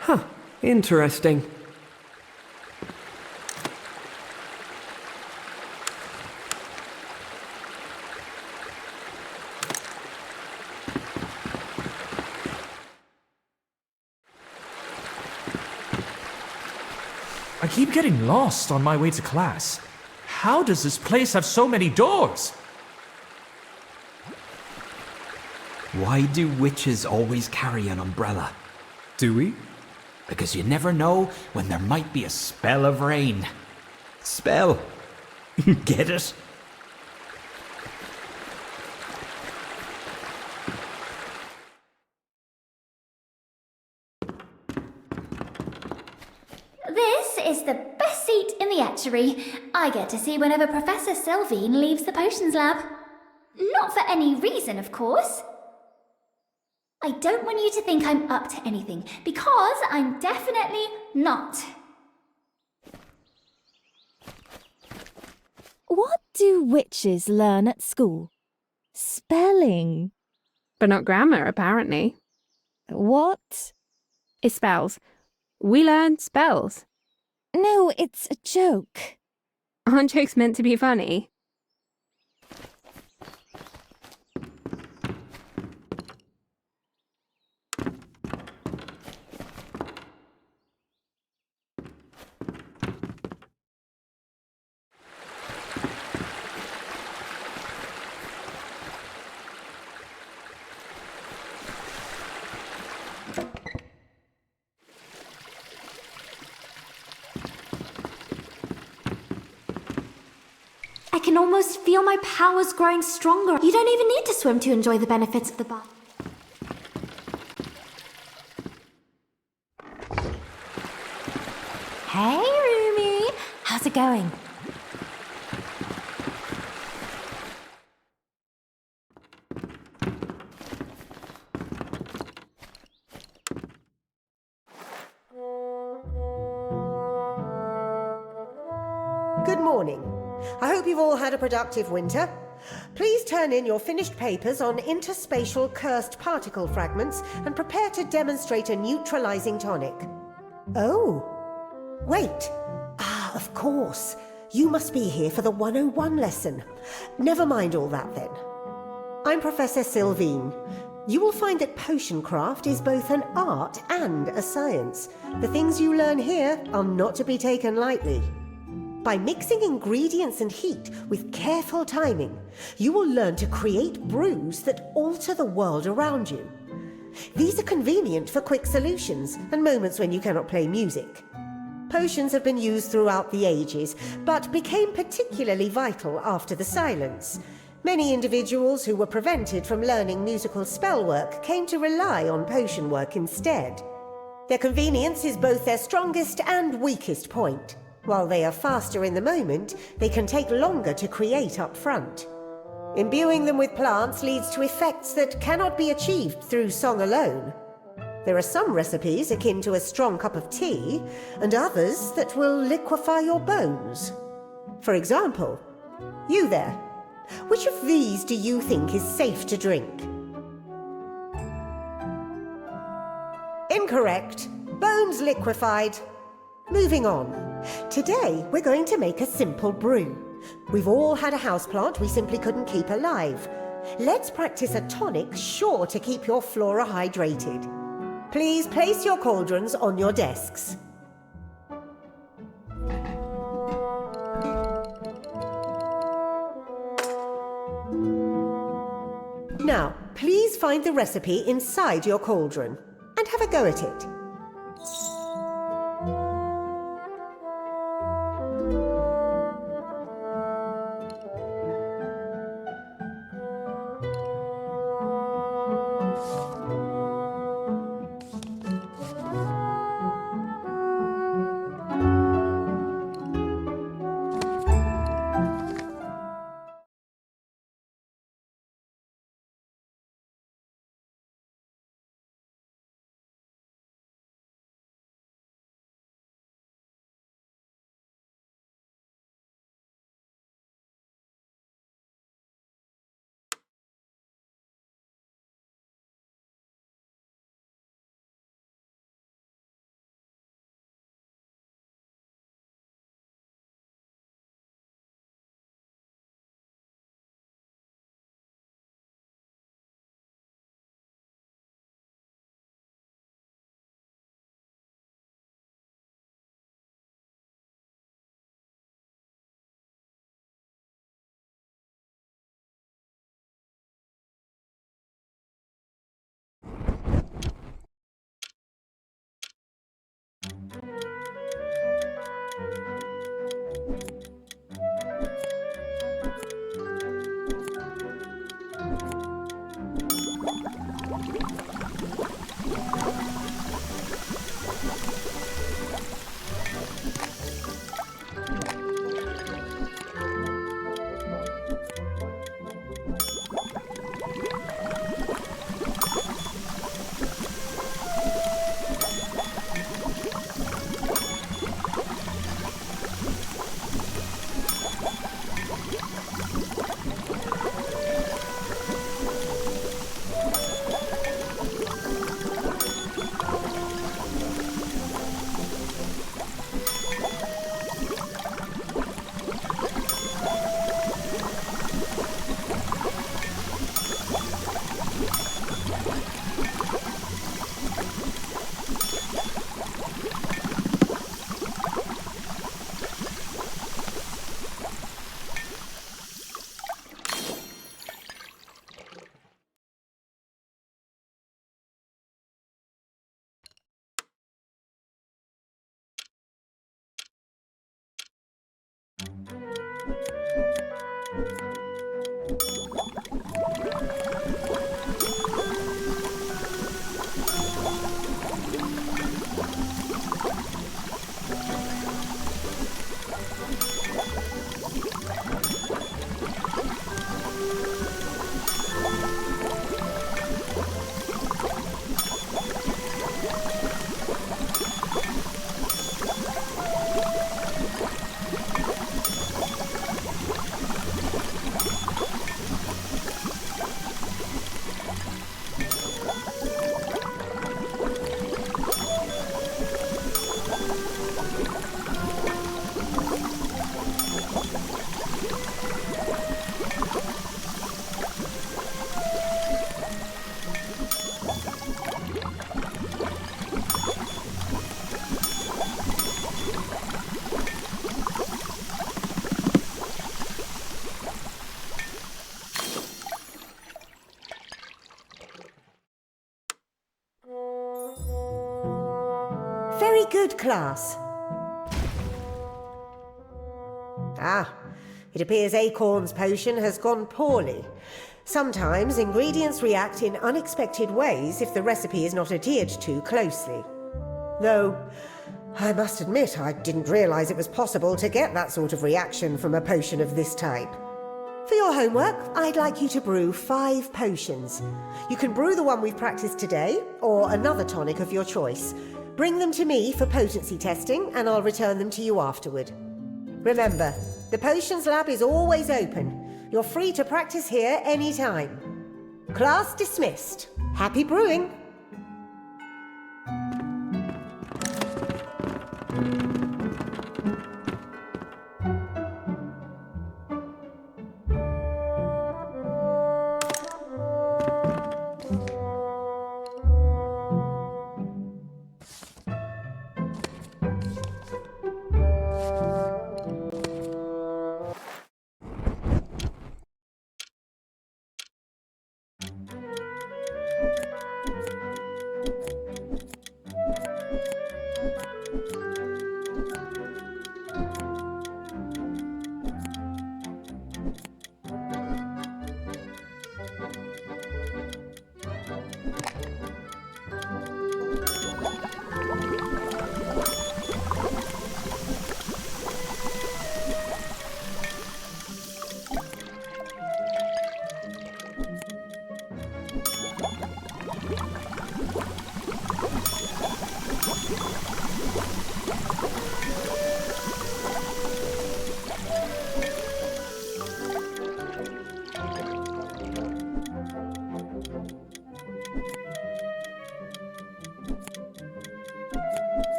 Huh. Interesting. I keep getting lost on my way to class. How does this place have so many doors? Why do witches always carry an umbrella? Do we? Because you never know when there might be a spell of rain. Spell. Get it? This is the best seat in the etchery. I get to see whenever Professor Sylvine leaves the potions lab. Not for any reason, of course. I don't want you to think I'm up to anything, because I'm definitely not. What do witches learn at school? Spelling. But not grammar, apparently. What? It's spells. We learn spells. No, it's a joke. Aren't jokes meant to be funny? I can almost feel my powers growing stronger. You don't even need to swim to enjoy the benefits of the bath. Hey, Rumi. How's it going? Good morning. I hope you've all had a productive winter. Please turn in your finished papers on interspatial cursed particle fragments and prepare to demonstrate a neutralizing tonic. Oh, wait. Ah, of course. You must be here for the 101 lesson. Never mind all that then. I'm Professor Sylvine. You will find that potion craft is both an art and a science. The things you learn here are not to be taken lightly. By mixing ingredients and heat with careful timing, you will learn to create brews that alter the world around you. These are convenient for quick solutions and moments when you cannot play music. Potions have been used throughout the ages, but became particularly vital after the silence. Many individuals who were prevented from learning musical spellwork came to rely on potion work instead. Their convenience is both their strongest and weakest point. While they are faster in the moment, they can take longer to create up front. Imbuing them with plants leads to effects that cannot be achieved through song alone. There are some recipes akin to a strong cup of tea, and others that will liquefy your bones. For example, you there, which of these do you think is safe to drink? Incorrect. Bones liquefied. Moving on. Today, we're going to make a simple brew. We've all had a houseplant we simply couldn't keep alive. Let's practice a tonic sure to keep your flora hydrated. Please place your cauldrons on your desks. Now, please find the recipe inside your cauldron. and have a go at it. Very good, class. Ah, it appears Acorn's potion has gone poorly. Sometimes ingredients react in unexpected ways if the recipe is not adhered to closely. Though, I must admit, I didn't realize it was possible to get that sort of reaction from a potion of this type. For your homework, I'd like you to brew 5 potions. You can brew the one we've practiced today, or another tonic of your choice. Bring them to me for potency testing, and I'll return them to you afterward. Remember, the potions lab is always open. You're free to practice here anytime. Class dismissed. Happy brewing!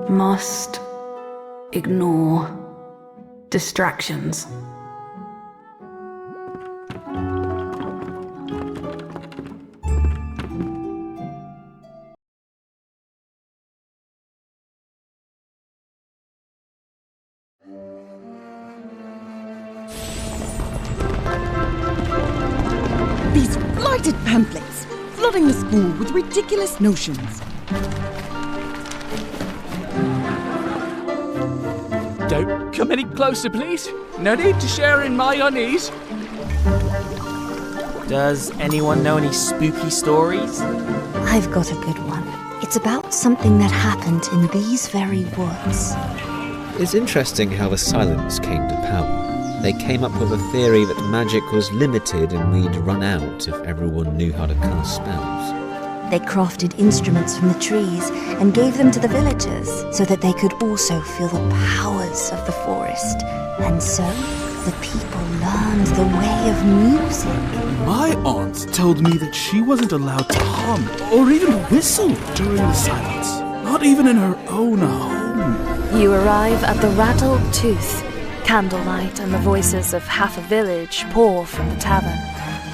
Must ignore distractions. These blighted pamphlets, flooding the school with ridiculous notions. Don't come any closer, please. No need to share in my unease. Does anyone know any spooky stories? I've got a good one. It's about something that happened in these very woods. It's interesting how the Silence came to power. They came up with a theory that magic was limited and we'd run out if everyone knew how to cast spells. They crafted instruments from the trees and gave them to the villagers so that they could also feel the powers of the forest. And so, the people learned the way of music. My aunt told me that she wasn't allowed to hum or even whistle during the silence. Not even in her own home. You arrive at the Rattled Tooth. Candlelight and the voices of half a village pour from the tavern.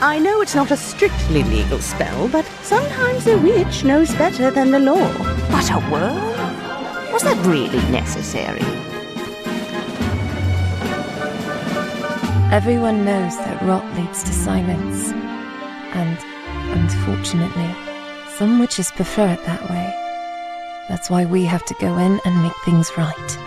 I know it's not a strictly legal spell, but sometimes a witch knows better than the law. But a worm? Was that really necessary? Everyone knows that rot leads to silence. And, unfortunately, some witches prefer it that way. That's why we have to go in and make things right.